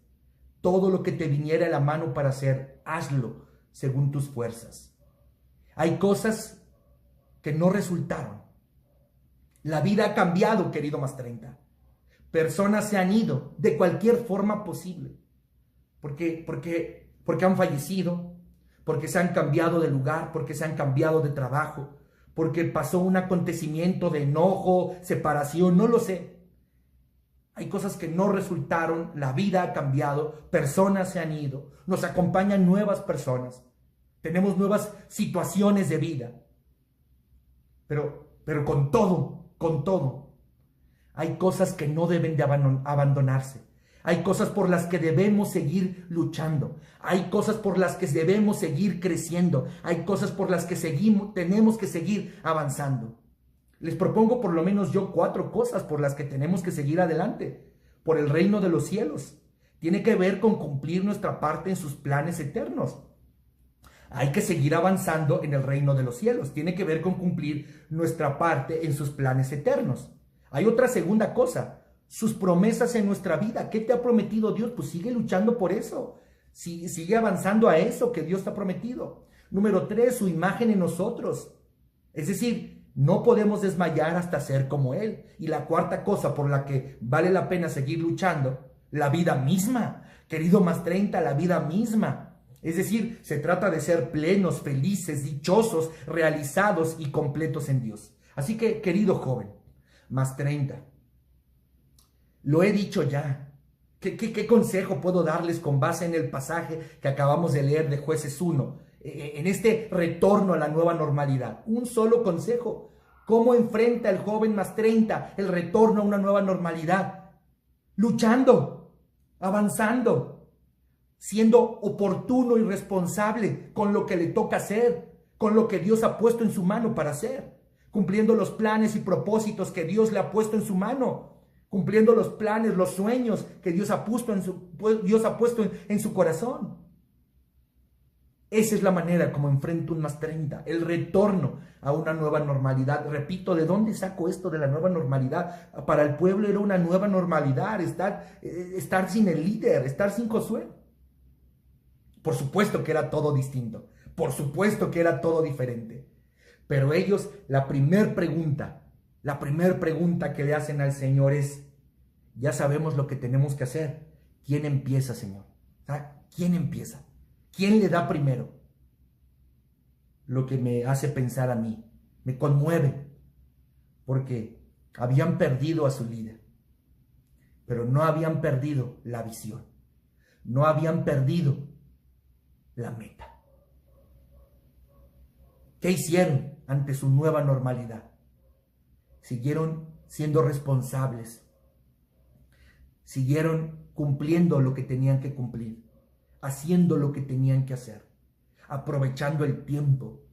todo lo que te viniera a la mano para hacer, hazlo según tus fuerzas. Hay cosas que no resultaron. La vida ha cambiado, querido más 30. Personas se han ido de cualquier forma posible. Porque han fallecido, porque se han cambiado de lugar, porque se han cambiado de trabajo, porque pasó un acontecimiento de enojo, separación, no lo sé. Hay cosas que no resultaron, la vida ha cambiado, personas se han ido, nos acompañan nuevas personas, tenemos nuevas situaciones de vida. Pero con todo, hay cosas que no deben de abandonarse. Hay cosas por las que debemos seguir luchando. Hay cosas por las que debemos seguir creciendo. Hay cosas por las que tenemos que seguir avanzando. Les propongo por lo menos yo 4 cosas por las que tenemos que seguir adelante. Por el reino de los cielos. Tiene que ver con cumplir nuestra parte en sus planes eternos. Hay que seguir avanzando en el reino de los cielos. Tiene que ver con cumplir nuestra parte en sus planes eternos. Hay otra segunda cosa. Sus promesas en nuestra vida. ¿Qué te ha prometido Dios? Pues sigue luchando por eso. Sigue avanzando a eso que Dios te ha prometido. Número 3, su imagen en nosotros. Es decir, no podemos desmayar hasta ser como Él. Y la cuarta cosa por la que vale la pena seguir luchando, la vida misma. Querido más 30, la vida misma. Es decir, se trata de ser plenos, felices, dichosos, realizados y completos en Dios. Así que, querido joven, más 30, lo he dicho ya. ¿Qué consejo puedo darles con base en el pasaje que acabamos de leer de Jueces 1? En este retorno a la nueva normalidad. Un solo consejo. ¿Cómo enfrenta el joven más 30 el retorno a una nueva normalidad? Luchando, avanzando, siendo oportuno y responsable con lo que le toca hacer, con lo que Dios ha puesto en su mano para hacer, cumpliendo los planes y propósitos que Dios le ha puesto en su mano, cumpliendo los planes, los sueños que Dios ha puesto en su corazón. Esa es la manera como enfrenta un más 30, el retorno a una nueva normalidad. Repito, ¿de dónde saco esto de la nueva normalidad? Para el pueblo era una nueva normalidad, estar sin el líder, estar sin Josué. Por supuesto que era todo distinto, por supuesto que era todo diferente. Pero ellos, la primer pregunta que le hacen al Señor es: ya sabemos lo que tenemos que hacer. ¿Quién empieza, Señor? ¿Quién empieza? ¿Quién le da primero? Lo que me hace pensar a mí, me conmueve, porque habían perdido a su líder, pero no habían perdido la visión, no habían perdido la meta. ¿Qué hicieron ante su nueva normalidad? Siguieron siendo responsables, siguieron cumpliendo lo que tenían que cumplir, haciendo lo que tenían que hacer, aprovechando el tiempo,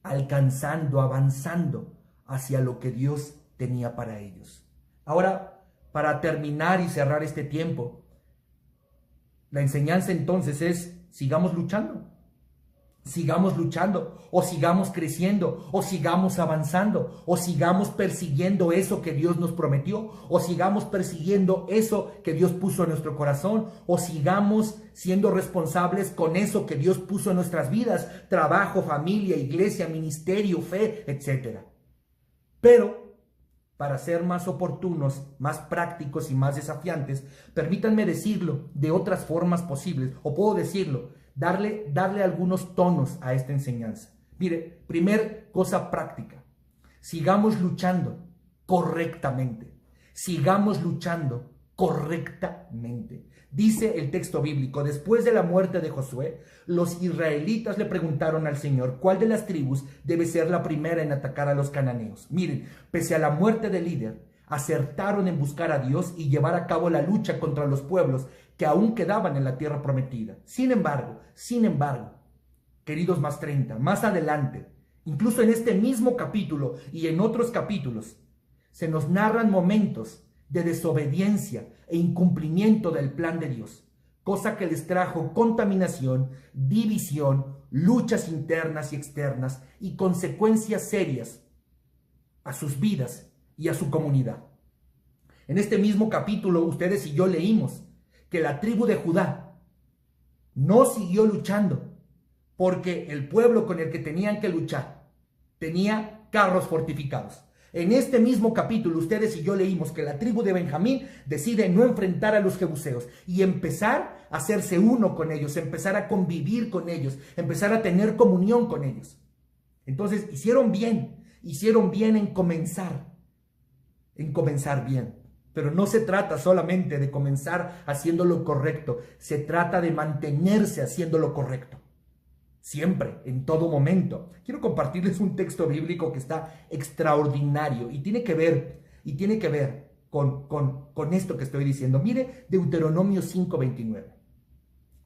alcanzando, avanzando hacia lo que Dios tenía para ellos. Ahora, para terminar y cerrar este tiempo, la enseñanza entonces es: sigamos luchando, o sigamos creciendo, o sigamos avanzando, o sigamos persiguiendo eso que Dios nos prometió, o sigamos persiguiendo eso que Dios puso en nuestro corazón, o sigamos siendo responsables con eso que Dios puso en nuestras vidas: trabajo, familia, iglesia, ministerio, fe, etc. Pero para ser más oportunos, más prácticos y más desafiantes, permítanme decirlo de otras formas posibles, o puedo decirlo, darle algunos tonos a esta enseñanza. Mire, primer cosa práctica: sigamos luchando correctamente. Sigamos luchando correctamente. Dice el texto bíblico: después de la muerte de Josué, los israelitas le preguntaron al Señor cuál de las tribus debe ser la primera en atacar a los cananeos. Miren, pese a la muerte del líder, acertaron en buscar a Dios y llevar a cabo la lucha contra los pueblos que aún quedaban en la tierra prometida. Sin embargo, queridos más 30, más adelante, incluso en este mismo capítulo y en otros capítulos, se nos narran momentos de desobediencia e incumplimiento del plan de Dios, cosa que les trajo contaminación, división, luchas internas y externas y consecuencias serias a sus vidas y a su comunidad. En este mismo capítulo, ustedes y yo leímos que la tribu de Judá no siguió luchando porque el pueblo con el que tenían que luchar tenía carros fortificados, En este mismo capítulo, ustedes y yo leímos que la tribu de Benjamín decide no enfrentar a los jebuseos y empezar a hacerse uno con ellos, empezar a convivir con ellos, empezar a tener comunión con ellos. Entonces, hicieron bien en comenzar bien. Pero no se trata solamente de comenzar haciendo lo correcto, se trata de mantenerse haciendo lo correcto. Siempre, en todo momento. Quiero compartirles un texto bíblico que está extraordinario y tiene que ver con esto que estoy diciendo. Mire Deuteronomio 5:29.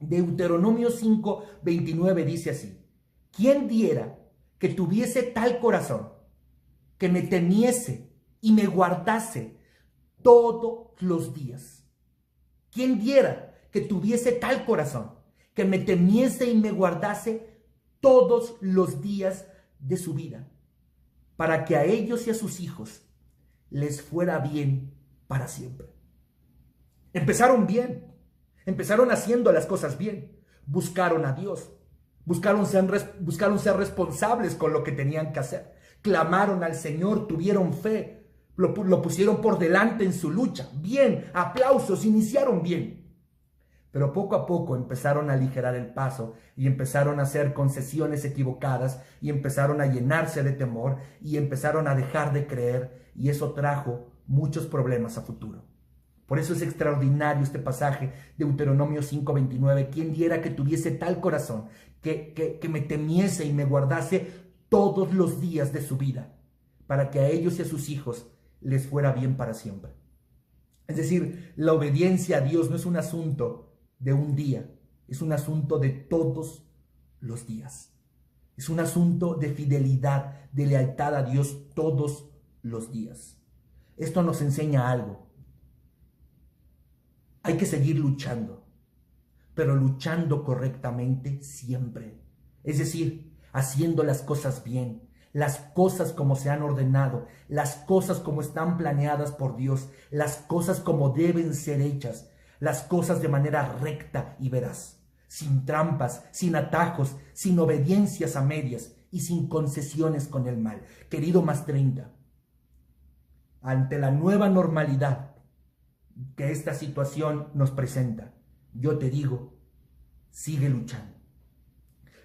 Deuteronomio 5:29 dice así: ¿quién diera que tuviese tal corazón, que me temiese y me guardase todos los días? ¿Quién diera que tuviese tal corazón, que me temiese y me guardase todos los días de su vida, para que a ellos y a sus hijos les fuera bien para siempre? Empezaron bien, empezaron haciendo las cosas bien, buscaron a Dios, buscaron ser responsables con lo que tenían que hacer, clamaron al Señor, tuvieron fe, lo pusieron por delante en su lucha. Bien, aplausos, iniciaron bien. Pero poco a poco empezaron a aligerar el paso y empezaron a hacer concesiones equivocadas y empezaron a llenarse de temor y empezaron a dejar de creer, y eso trajo muchos problemas a futuro. Por eso es extraordinario este pasaje de Deuteronomio 5:29. ¿Quién diera que tuviese tal corazón, que me temiese y me guardase todos los días de su vida, para que a ellos y a sus hijos les fuera bien para siempre? Es decir, la obediencia a Dios no es un asunto de un día, es un asunto de todos los días. Es un asunto de fidelidad, de lealtad a Dios todos los días. Esto nos enseña algo. Hay que seguir luchando, pero luchando correctamente siempre. Es decir, haciendo las cosas bien, las cosas como se han ordenado, las cosas como están planeadas por Dios, las cosas como deben ser hechas, las cosas de manera recta y veraz, sin trampas, sin atajos, sin obediencias a medias y sin concesiones con el mal. Querido más 30, ante la nueva normalidad que esta situación nos presenta, yo te digo, sigue luchando,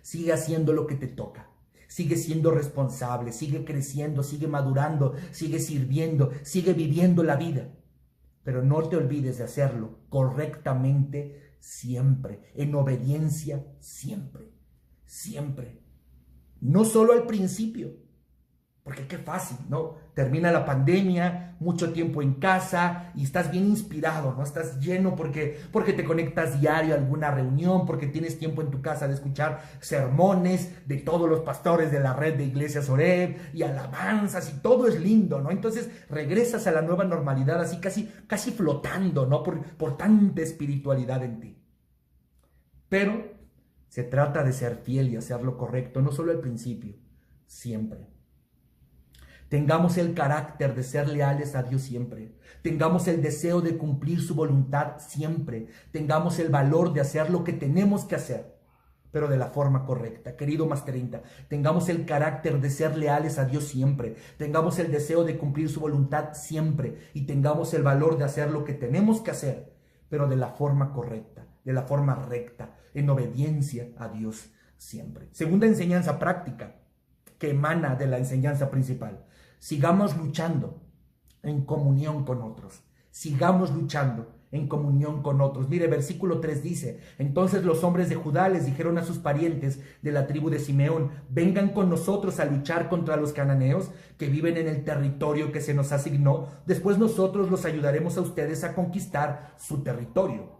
sigue haciendo lo que te toca, sigue siendo responsable, sigue creciendo, sigue madurando, sigue sirviendo, sigue viviendo la vida. Pero no te olvides de hacerlo correctamente siempre, en obediencia siempre, siempre. No solo al principio, porque qué fácil, ¿no? Termina la pandemia, mucho tiempo en casa y estás bien inspirado, ¿no? Estás lleno porque te conectas diario a alguna reunión, porque tienes tiempo en tu casa de escuchar sermones de todos los pastores de la red de Iglesias Oreb y alabanzas, y todo es lindo, ¿no? Entonces regresas a la nueva normalidad así casi flotando, ¿no? Por tanta espiritualidad en ti. Pero se trata de ser fiel y hacer lo correcto, no solo al principio, siempre. Tengamos el carácter de ser leales a Dios siempre. Tengamos el deseo de cumplir su voluntad siempre. Tengamos el valor de hacer lo que tenemos que hacer, pero de la forma correcta. Querido más 30, tengamos el carácter de ser leales a Dios siempre. Tengamos el deseo de cumplir su voluntad siempre. Y tengamos el valor de hacer lo que tenemos que hacer, pero de la forma correcta, de la forma recta, en obediencia a Dios siempre. Segunda enseñanza práctica que emana de la enseñanza principal. Sigamos luchando en comunión con otros. Sigamos luchando en comunión con otros. Mire, versículo 3 dice: entonces los hombres de Judá les dijeron a sus parientes de la tribu de Simeón: vengan con nosotros a luchar contra los cananeos que viven en el territorio que se nos asignó. Después nosotros los ayudaremos a ustedes a conquistar su territorio.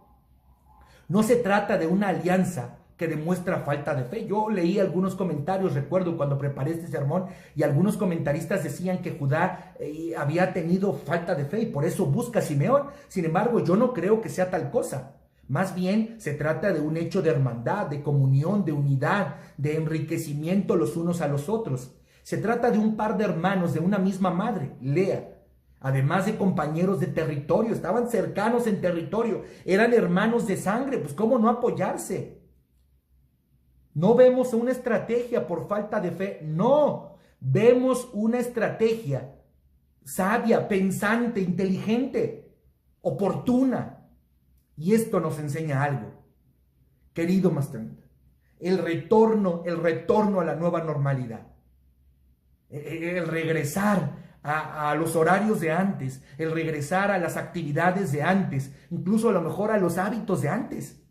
No se trata de una alianza que demuestra falta de fe. Yo leí algunos comentarios, recuerdo cuando preparé este sermón, y algunos comentaristas decían que Judá había tenido falta de fe y por eso busca a Simeón. Sin embargo, yo no creo que sea tal cosa. Más bien se trata de un hecho de hermandad, de comunión, de unidad, de enriquecimiento los unos a los otros. Se trata de un par de hermanos de una misma madre, Lea. Además de compañeros de territorio, estaban cercanos en territorio, eran hermanos de sangre, pues ¿cómo no apoyarse? No vemos una estrategia por falta de fe, no, vemos una estrategia sabia, pensante, inteligente, oportuna. Y esto nos enseña algo, querido más 30, el retorno a la nueva normalidad, el regresar a los horarios de antes, el regresar a las actividades de antes, incluso a lo mejor a los hábitos de antes,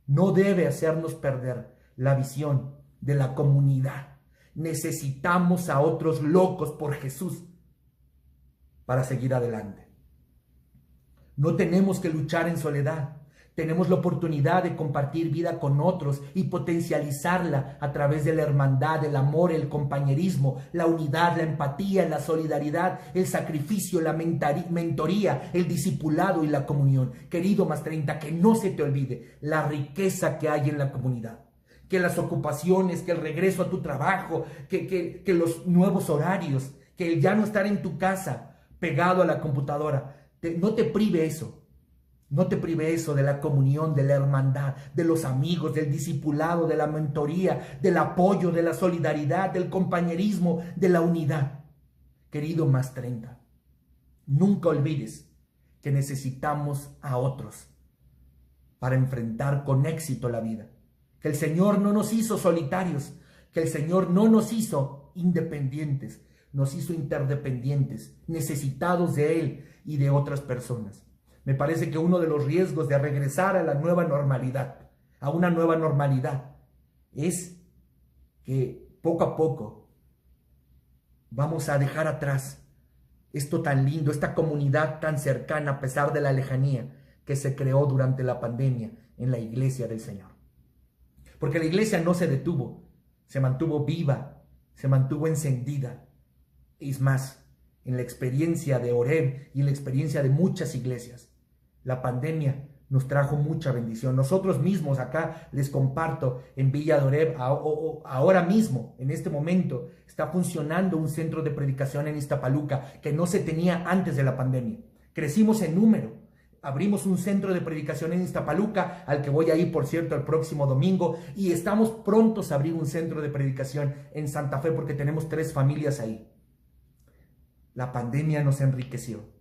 no debe hacernos perder la visión de la comunidad. Necesitamos a otros locos por Jesús para seguir adelante. No tenemos que luchar en soledad. Tenemos la oportunidad de compartir vida con otros y potencializarla a través de la hermandad, el amor, el compañerismo, la unidad, la empatía, la solidaridad, el sacrificio, la mentoría, el discipulado y la comunión. Querido más 30, que no se te olvide la riqueza que hay en la comunidad. Que las ocupaciones, que el regreso a tu trabajo, que los nuevos horarios, que el ya no estar en tu casa pegado a la computadora, no te prive eso. No te prive eso de la comunión, de la hermandad, de los amigos, del discipulado, de la mentoría, del apoyo, de la solidaridad, del compañerismo, de la unidad. Querido más 30, nunca olvides que necesitamos a otros para enfrentar con éxito la vida. Que el Señor no nos hizo solitarios, que el Señor no nos hizo independientes, nos hizo interdependientes, necesitados de Él y de otras personas. Me parece que uno de los riesgos de regresar a la nueva normalidad, a una nueva normalidad, es que poco a poco vamos a dejar atrás esto tan lindo, esta comunidad tan cercana a pesar de la lejanía que se creó durante la pandemia en la iglesia del Señor. Porque la iglesia no se detuvo, se mantuvo viva, se mantuvo encendida. Es más, en la experiencia de Oreb y en la experiencia de muchas iglesias, la pandemia nos trajo mucha bendición. Nosotros mismos acá les comparto en Villa de Oreb, ahora mismo, en este momento, está funcionando un centro de predicación en Iztapaluca que no se tenía antes de la pandemia. Crecimos en número. Abrimos un centro de predicación en Iztapaluca, al que voy a ir, por cierto, el próximo domingo, y estamos prontos a abrir un centro de predicación en Santa Fe porque tenemos 3 familias ahí. La pandemia nos enriqueció,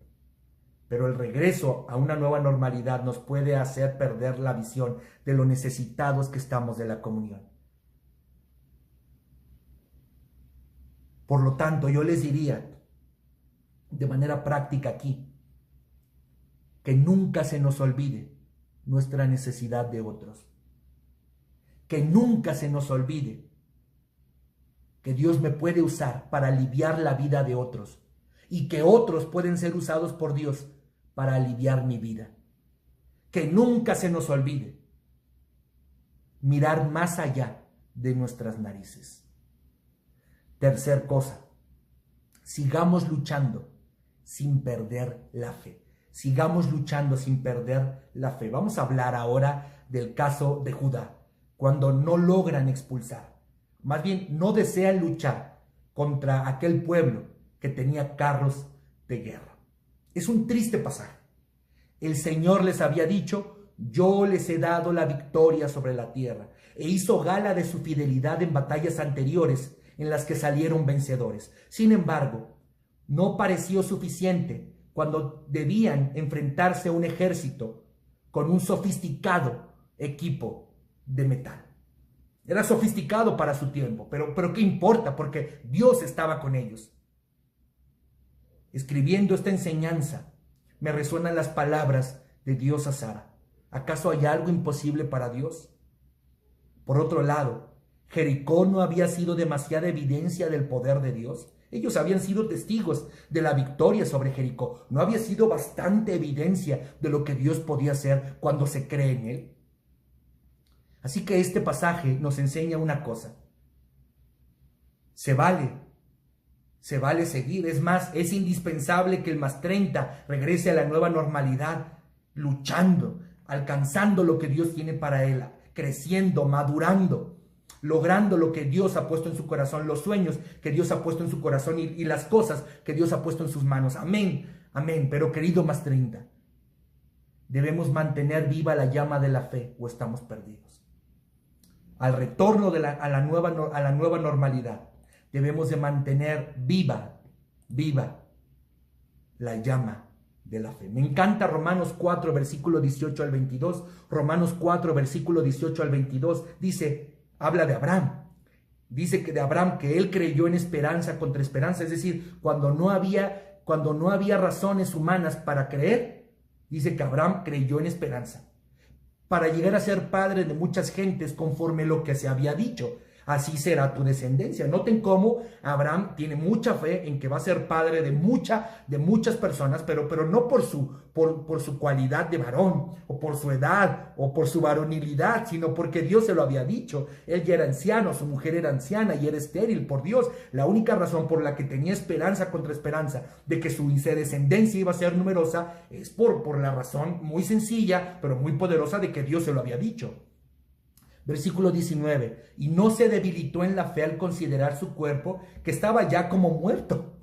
pero el regreso a una nueva normalidad nos puede hacer perder la visión de lo necesitados que estamos de la comunión. Por lo tanto, yo les diría, de manera práctica aquí, que nunca se nos olvide nuestra necesidad de otros. Que nunca se nos olvide que Dios me puede usar para aliviar la vida de otros y que otros pueden ser usados por Dios para aliviar mi vida. Que nunca se nos olvide mirar más allá de nuestras narices. Tercer cosa, sigamos luchando sin perder la fe. Sigamos luchando sin perder la fe. Vamos a hablar ahora del caso de Judá, cuando no logran expulsar. Más bien, no desean luchar contra aquel pueblo que tenía carros de guerra. Es un triste pasaje. El Señor les había dicho, yo les he dado la victoria sobre la tierra, e hizo gala de su fidelidad en batallas anteriores en las que salieron vencedores. Sin embargo, no pareció suficiente cuando debían enfrentarse a un ejército con un sofisticado equipo de metal. Era sofisticado para su tiempo, pero ¿qué importa? Porque Dios estaba con ellos. Escribiendo esta enseñanza, me resuenan las palabras de Dios a Sara. ¿Acaso hay algo imposible para Dios? Por otro lado, Jericó no había sido demasiada evidencia del poder de Dios. Ellos habían sido testigos de la victoria sobre Jericó. ¿No había sido bastante evidencia de lo que Dios podía hacer cuando se cree en Él? Así que este pasaje nos enseña una cosa. Se vale seguir. Es más, es indispensable que el más 30 regrese a la nueva normalidad, luchando, alcanzando lo que Dios tiene para él, creciendo, madurando, logrando lo que Dios ha puesto en su corazón, los sueños que Dios ha puesto en su corazón y las cosas que Dios ha puesto en sus manos. Amén, amén. Pero querido más 30, debemos mantener viva la llama de la fe o estamos perdidos. Al retorno a la nueva normalidad, debemos de mantener viva la llama de la fe. Me encanta Romanos 4, versículo 18 al 22. Romanos 4, versículo 18 al 22 dice, habla de Abraham. Dice que de Abraham que él creyó en esperanza contra esperanza, es decir, cuando no había razones humanas para creer, dice que Abraham creyó en esperanza, para llegar a ser padre de muchas gentes conforme lo que se había dicho. Así será tu descendencia. Noten cómo Abraham tiene mucha fe en que va a ser padre de muchas personas, pero no por su cualidad de varón, o por su edad, o por su varonilidad, sino porque Dios se lo había dicho. Él ya era anciano, su mujer era anciana y era estéril por Dios. La única razón por la que tenía esperanza contra esperanza de que su descendencia iba a ser numerosa es por la razón muy sencilla, pero muy poderosa de que Dios se lo había dicho. Versículo 19, y no se debilitó en la fe al considerar su cuerpo, que estaba ya como muerto.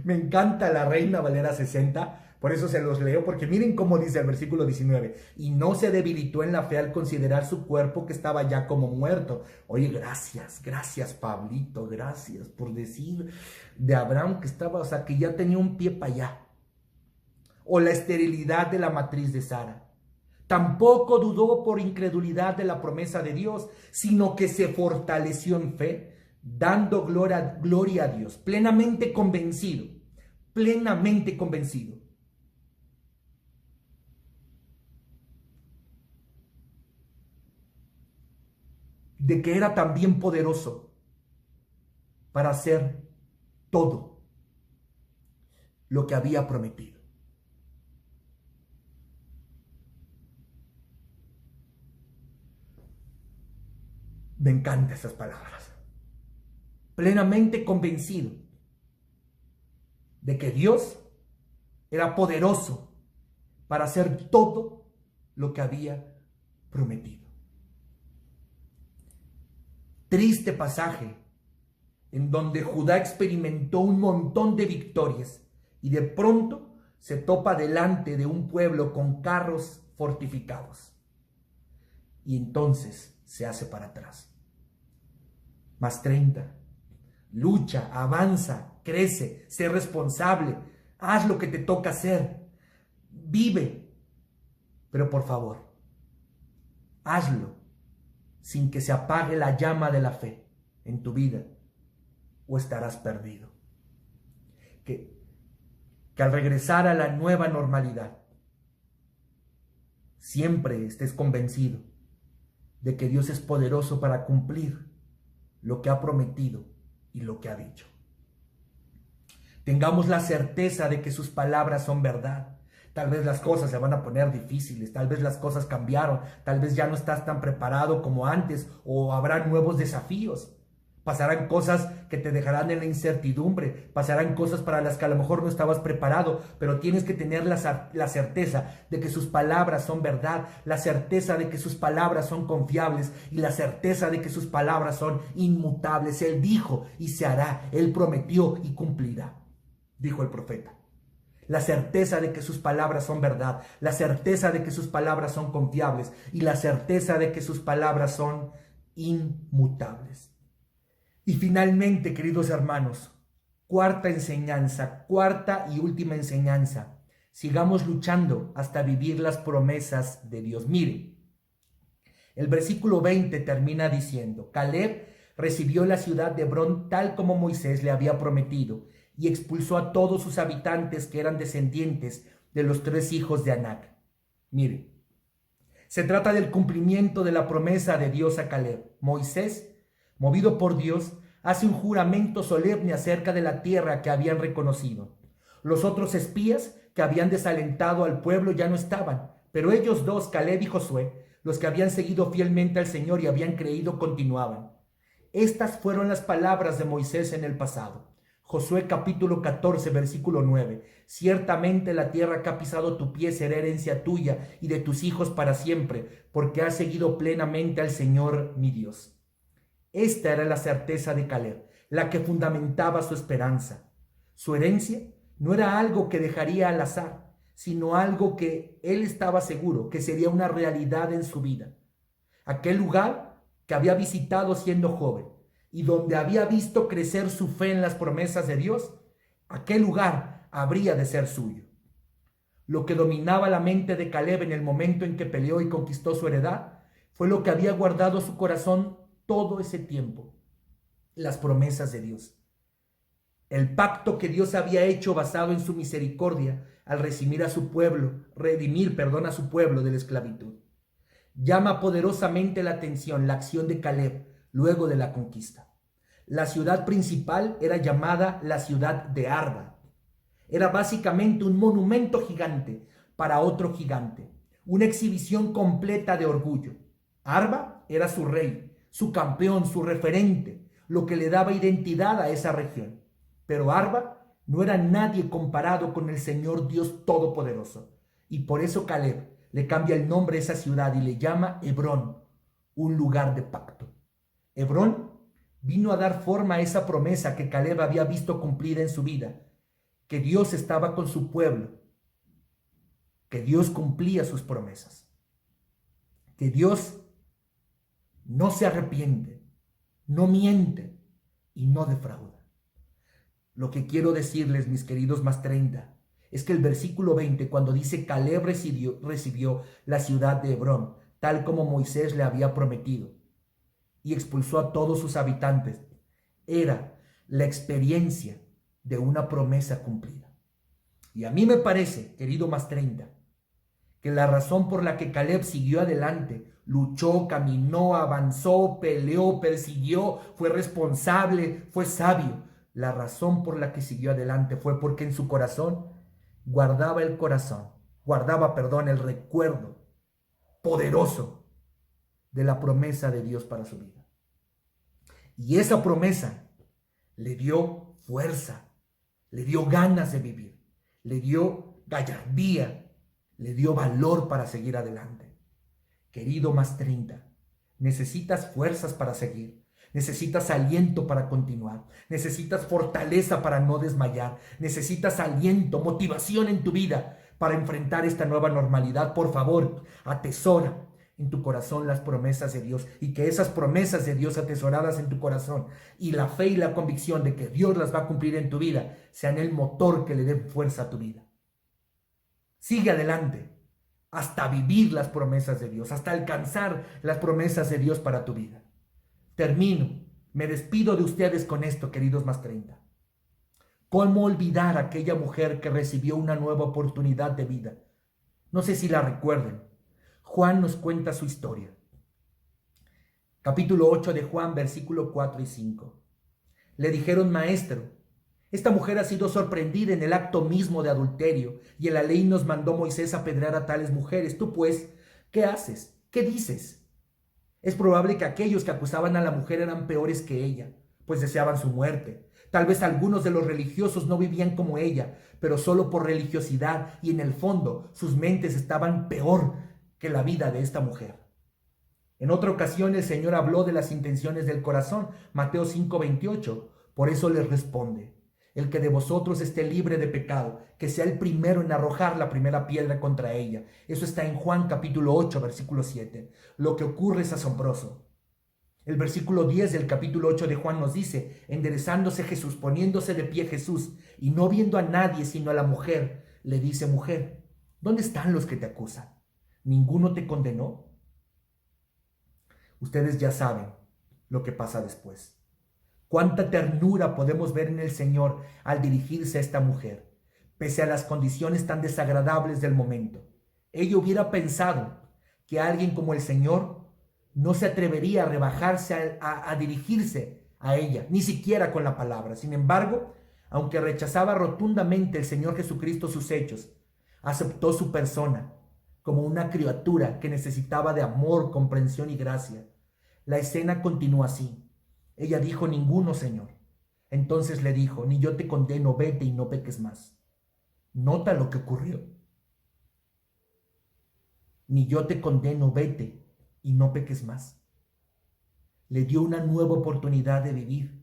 Me encanta la Reina Valera 60, por eso se los leo, porque miren cómo dice el versículo 19, y no se debilitó en la fe al considerar su cuerpo, que estaba ya como muerto. Oye, gracias Pablito, gracias por decir de Abraham que estaba, o sea, que ya tenía un pie para allá. O la esterilidad de la matriz de Sara. Tampoco dudó por incredulidad de la promesa de Dios, sino que se fortaleció en fe, dando gloria a Dios, plenamente convencido de que era también poderoso para hacer todo lo que había prometido. Me encantan esas palabras. Plenamente convencido de que Dios era poderoso para hacer todo lo que había prometido. Triste pasaje en donde Judá experimentó un montón de victorias y de pronto se topa delante de un pueblo con carros fortificados. Y entonces se hace para atrás. Más 30. Lucha, avanza, crece, sé responsable, haz lo que te toca hacer, vive. Pero por favor, hazlo sin que se apague la llama de la fe en tu vida o estarás perdido. Que al regresar a la nueva normalidad, siempre estés convencido de que Dios es poderoso para cumplir lo que ha prometido y lo que ha dicho. Tengamos la certeza de que sus palabras son verdad. Tal vez las cosas se van a poner difíciles, tal vez las cosas cambiaron, tal vez ya no estás tan preparado como antes o habrá nuevos desafíos. Pasarán cosas que te dejarán en la incertidumbre, pasarán cosas para las que a lo mejor no estabas preparado, pero tienes que tener la certeza de que sus palabras son verdad, la certeza de que sus palabras son confiables y la certeza de que sus palabras son inmutables. Él dijo y se hará, Él prometió y cumplirá, dijo el profeta. La certeza de que sus palabras son verdad, la certeza de que sus palabras son confiables y la certeza de que sus palabras son inmutables. Y finalmente, queridos hermanos, cuarta enseñanza, cuarta y última enseñanza. Sigamos luchando hasta vivir las promesas de Dios. Mire, el versículo 20 termina diciendo, Caleb recibió la ciudad de Hebrón tal como Moisés le había prometido y expulsó a todos sus habitantes que eran descendientes de los 3 hijos de Anac. Mire, se trata del cumplimiento de la promesa de Dios a Caleb. Moisés, movido por Dios, hace un juramento solemne acerca de la tierra que habían reconocido. Los otros espías que habían desalentado al pueblo ya no estaban, pero ellos dos, Caleb y Josué, los que habían seguido fielmente al Señor y habían creído, continuaban. Estas fueron las palabras de Moisés en el pasado. Josué capítulo 14, versículo 9. Ciertamente la tierra que ha pisado tu pie será herencia tuya y de tus hijos para siempre, porque has seguido plenamente al Señor mi Dios. Esta era la certeza de Caleb, la que fundamentaba su esperanza. Su herencia no era algo que dejaría al azar, sino algo que él estaba seguro que sería una realidad en su vida. Aquel lugar que había visitado siendo joven y donde había visto crecer su fe en las promesas de Dios, aquel lugar habría de ser suyo. Lo que dominaba la mente de Caleb en el momento en que peleó y conquistó su heredad fue lo que había guardado su corazón todo ese tiempo: las promesas de Dios. El pacto que Dios había hecho basado en su misericordia al redimir a su pueblo de la esclavitud. Llama poderosamente la atención la acción de Caleb luego de la conquista. La ciudad principal era llamada la ciudad de Arba. Era básicamente un monumento gigante para otro gigante, una exhibición completa de orgullo. Arba era su rey, su campeón, su referente, lo que le daba identidad a esa región. Pero Arba no era nadie comparado con el Señor Dios Todopoderoso. Y por eso Caleb le cambia el nombre a esa ciudad y le llama Hebrón, un lugar de pacto. Hebrón vino a dar forma a esa promesa que Caleb había visto cumplida en su vida, que Dios estaba con su pueblo, que Dios cumplía sus promesas, que Dios no se arrepiente, no miente y no defrauda. Lo que quiero decirles, mis queridos más 30, es que el versículo 20, cuando dice Caleb recibió la ciudad de Hebrón, tal como Moisés le había prometido, y expulsó a todos sus habitantes, era la experiencia de una promesa cumplida. Y a mí me parece, querido más 30, que la razón por la que Caleb siguió adelante, luchó, caminó, avanzó, peleó, persiguió, fue responsable, fue sabio, la razón por la que siguió adelante fue porque en su corazón guardaba el recuerdo poderoso de la promesa de Dios para su vida. Y esa promesa le dio fuerza, le dio ganas de vivir, le dio gallardía, le dio valor para seguir adelante. Querido más 30, necesitas fuerzas para seguir. Necesitas aliento para continuar, necesitas fortaleza para no desmayar, necesitas aliento, motivación en tu vida para enfrentar esta nueva normalidad. Por favor, atesora en tu corazón las promesas de Dios, y que esas promesas de Dios atesoradas en tu corazón y la fe y la convicción de que Dios las va a cumplir en tu vida sean el motor que le dé fuerza a tu vida. Sigue adelante hasta vivir las promesas de Dios, hasta alcanzar las promesas de Dios para tu vida. Termino, me despido de ustedes con esto, queridos más 30. ¿Cómo olvidar a aquella mujer que recibió una nueva oportunidad de vida? No sé si la recuerden. Juan nos cuenta su historia. Capítulo 8 de Juan, versículo 4 y 5. Le dijeron: Maestro, esta mujer ha sido sorprendida en el acto mismo de adulterio, y en la ley nos mandó Moisés apedrear a tales mujeres. Tú pues, ¿qué haces? ¿Qué dices? Es probable que aquellos que acusaban a la mujer eran peores que ella, pues deseaban su muerte. Tal vez algunos de los religiosos no vivían como ella, pero solo por religiosidad, y en el fondo sus mentes estaban peor que la vida de esta mujer. En otra ocasión el Señor habló de las intenciones del corazón, Mateo 5:28. Por eso les responde: el que de vosotros esté libre de pecado, que sea el primero en arrojar la primera piedra contra ella. Eso está en Juan capítulo 8, versículo 7. Lo que ocurre es asombroso. El versículo 10 del capítulo 8 de Juan nos dice: enderezándose Jesús, poniéndose de pie Jesús, y no viendo a nadie sino a la mujer, le dice: mujer, ¿dónde están los que te acusan? ¿Ninguno te condenó? Ustedes ya saben lo que pasa después. Cuánta ternura podemos ver en el Señor al dirigirse a esta mujer, pese a las condiciones tan desagradables del momento. Ella hubiera pensado que alguien como el Señor no se atrevería a rebajarse a dirigirse a ella, ni siquiera con la palabra. Sin embargo, aunque rechazaba rotundamente el Señor Jesucristo sus hechos, aceptó su persona como una criatura que necesitaba de amor, comprensión y gracia. La escena continúa así. Ella dijo: ninguno, Señor. Entonces le dijo: ni yo te condeno, vete y no peques más. Nota lo que ocurrió. Ni yo te condeno, vete y no peques más. Le dio una nueva oportunidad de vivir.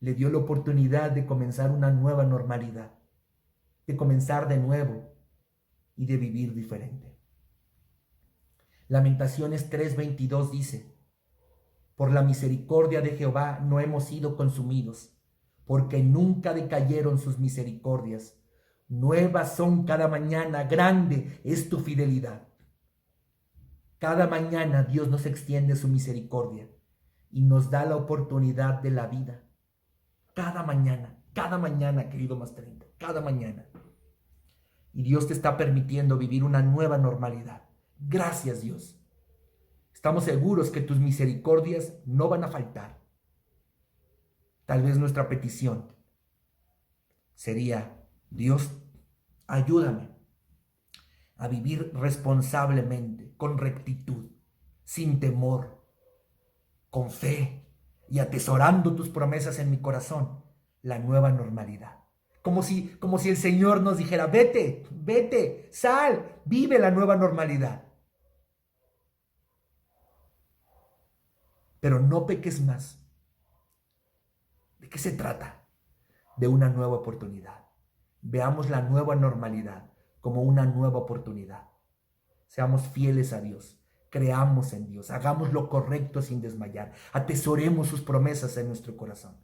Le dio la oportunidad de comenzar una nueva normalidad, de comenzar de nuevo y de vivir diferente. Lamentaciones 3:22 dice: por la misericordia de Jehová no hemos sido consumidos, porque nunca decayeron sus misericordias. Nuevas son cada mañana, grande es tu fidelidad. Cada mañana Dios nos extiende su misericordia y nos da la oportunidad de la vida. Cada mañana, querido Más 30, cada mañana. Y Dios te está permitiendo vivir una nueva normalidad. Gracias, Dios. Estamos seguros que tus misericordias no van a faltar. Tal vez nuestra petición sería: Dios, ayúdame a vivir responsablemente, con rectitud, sin temor, con fe y atesorando tus promesas en mi corazón, la nueva normalidad. Como si el Señor nos dijera: vete, sal, vive la nueva normalidad. Pero no peques más. ¿De qué se trata? De una nueva oportunidad. Veamos la nueva normalidad como una nueva oportunidad. Seamos fieles a Dios, creamos en Dios, hagamos lo correcto sin desmayar, atesoremos sus promesas en nuestro corazón.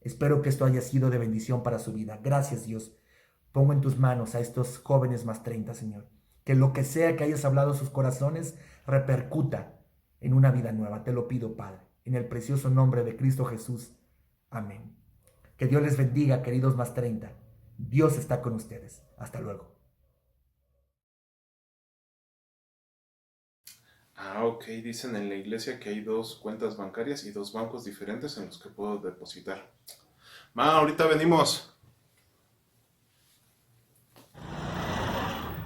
Espero que esto haya sido de bendición para su vida. Gracias, Dios. Pongo en tus manos a estos jóvenes Más 30, Señor. Que lo que sea que hayas hablado a sus corazones repercuta en una vida nueva. Te lo pido, Padre, en el precioso nombre de Cristo Jesús. Amén. Que Dios les bendiga, queridos Más 30. Dios está con ustedes. Hasta luego. Ok, dicen en la iglesia que hay 2 cuentas bancarias y 2 bancos diferentes en los que puedo depositar. Ahorita venimos.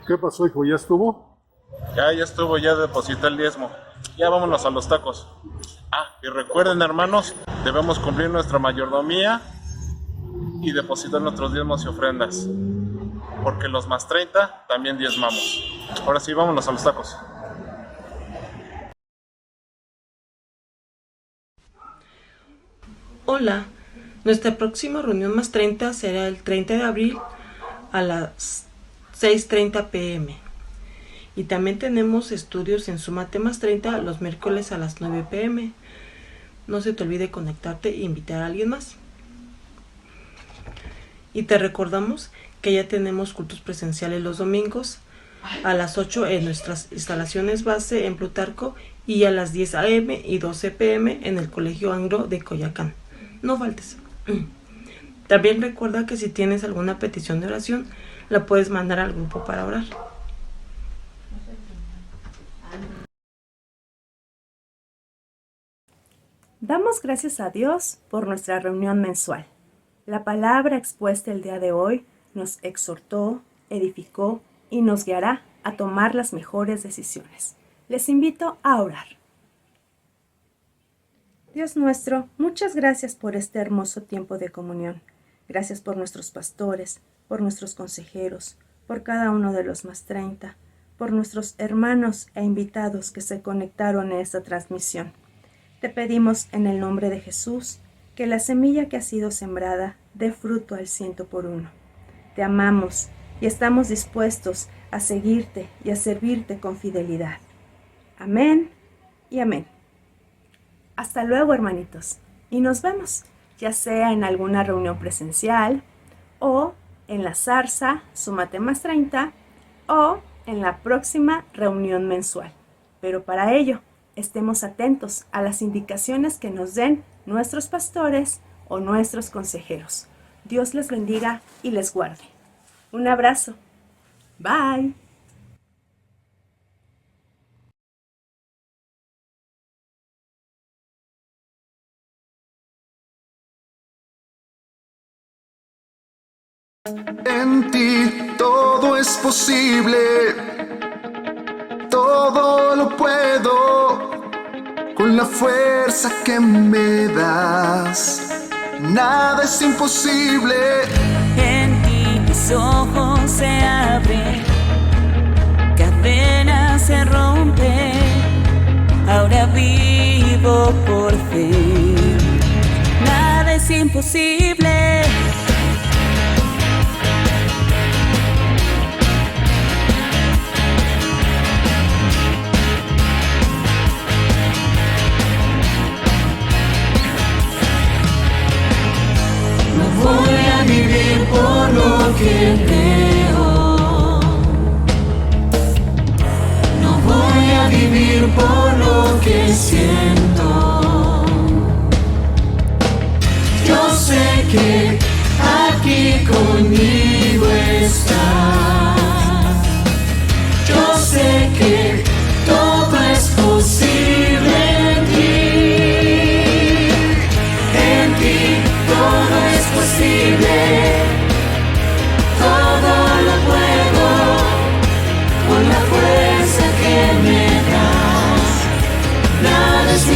¿Qué pasó, hijo? ¿Ya estuvo? Ya estuvo, ya deposité el diezmo. Ya vámonos a los tacos. Y recuerden, hermanos, debemos cumplir nuestra mayordomía y depositar nuestros diezmos y ofrendas, porque los Más 30 también diezmamos. Ahora sí, vámonos a los tacos. Hola, nuestra próxima reunión Más 30 será el 30 de abril a las 6:30 p.m. Y también tenemos estudios en Súmate Más 30 los miércoles a las 9 p.m. No se te olvide conectarte e invitar a alguien más. Y te recordamos que ya tenemos cultos presenciales los domingos a las 8 en nuestras instalaciones base en Plutarco y a las 10 a.m. y 12 p.m. en el Colegio Anglo de Coyoacán. No faltes. También recuerda que si tienes alguna petición de oración, la puedes mandar al grupo para orar. Damos gracias a Dios por nuestra reunión mensual. La palabra expuesta el día de hoy nos exhortó, edificó y nos guiará a tomar las mejores decisiones. Les invito a orar. Dios nuestro, muchas gracias por este hermoso tiempo de comunión. Gracias por nuestros pastores, por nuestros consejeros, por cada uno de los Más 30, por nuestros hermanos e invitados que se conectaron a esta transmisión. Te pedimos en el nombre de Jesús que la semilla que ha sido sembrada dé fruto al 100%. Te amamos y estamos dispuestos a seguirte y a servirte con fidelidad. Amén y amén. Hasta luego, hermanitos, y nos vemos, ya sea en alguna reunión presencial, o en la Zarza Súmate Más 30, o en la próxima reunión mensual. Pero para ello, estemos atentos a las indicaciones que nos den nuestros pastores o nuestros consejeros. Dios les bendiga y les guarde. Un abrazo. Bye. En ti todo es posible, todo lo puedo con la fuerza que me das. Nada es imposible. En ti mis ojos se abren, cadenas se rompen, ahora vivo por fe. Nada es imposible.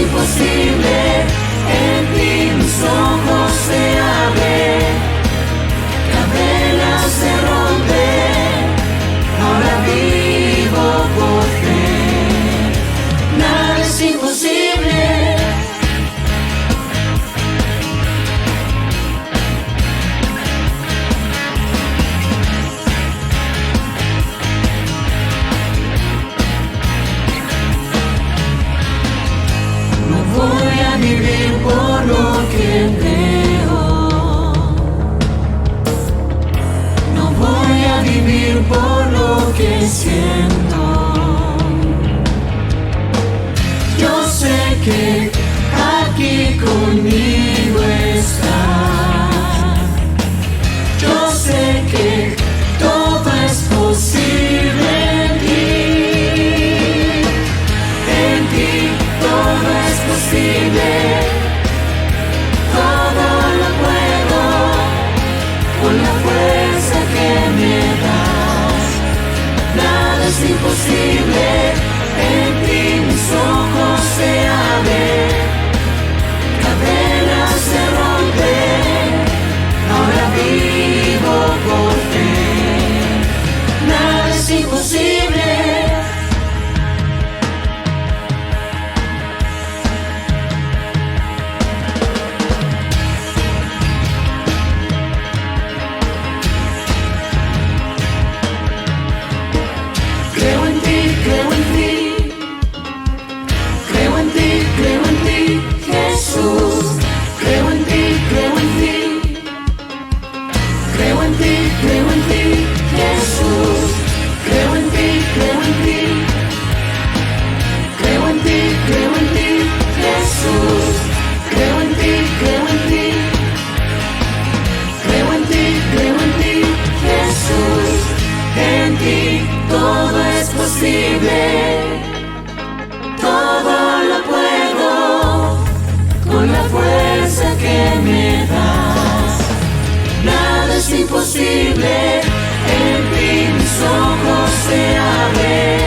imposible, en ti mis ojos se abren, cadenas se rompen, ahora vivo por fe. Nada es imposible. Voy a vivir por lo que creo. No voy a vivir por lo que siento. Yo sé que aquí conmigo está. Yo sé que todo es posible en ti. En ti todo es posible, todo lo puedo, con la fuerza que me das. Nada es imposible, en ti mis ojos se abren, cadenas se rompen, ahora vivo por fe. Nada es imposible. Creo en ti, Jesús. Creo en ti, Jesús. Creo en ti, Jesús. Creo en ti, Jesús. En ti todo es posible, todo lo puedo, con la fuerza que me das. Nada es imposible, en ti mis ojos se abren.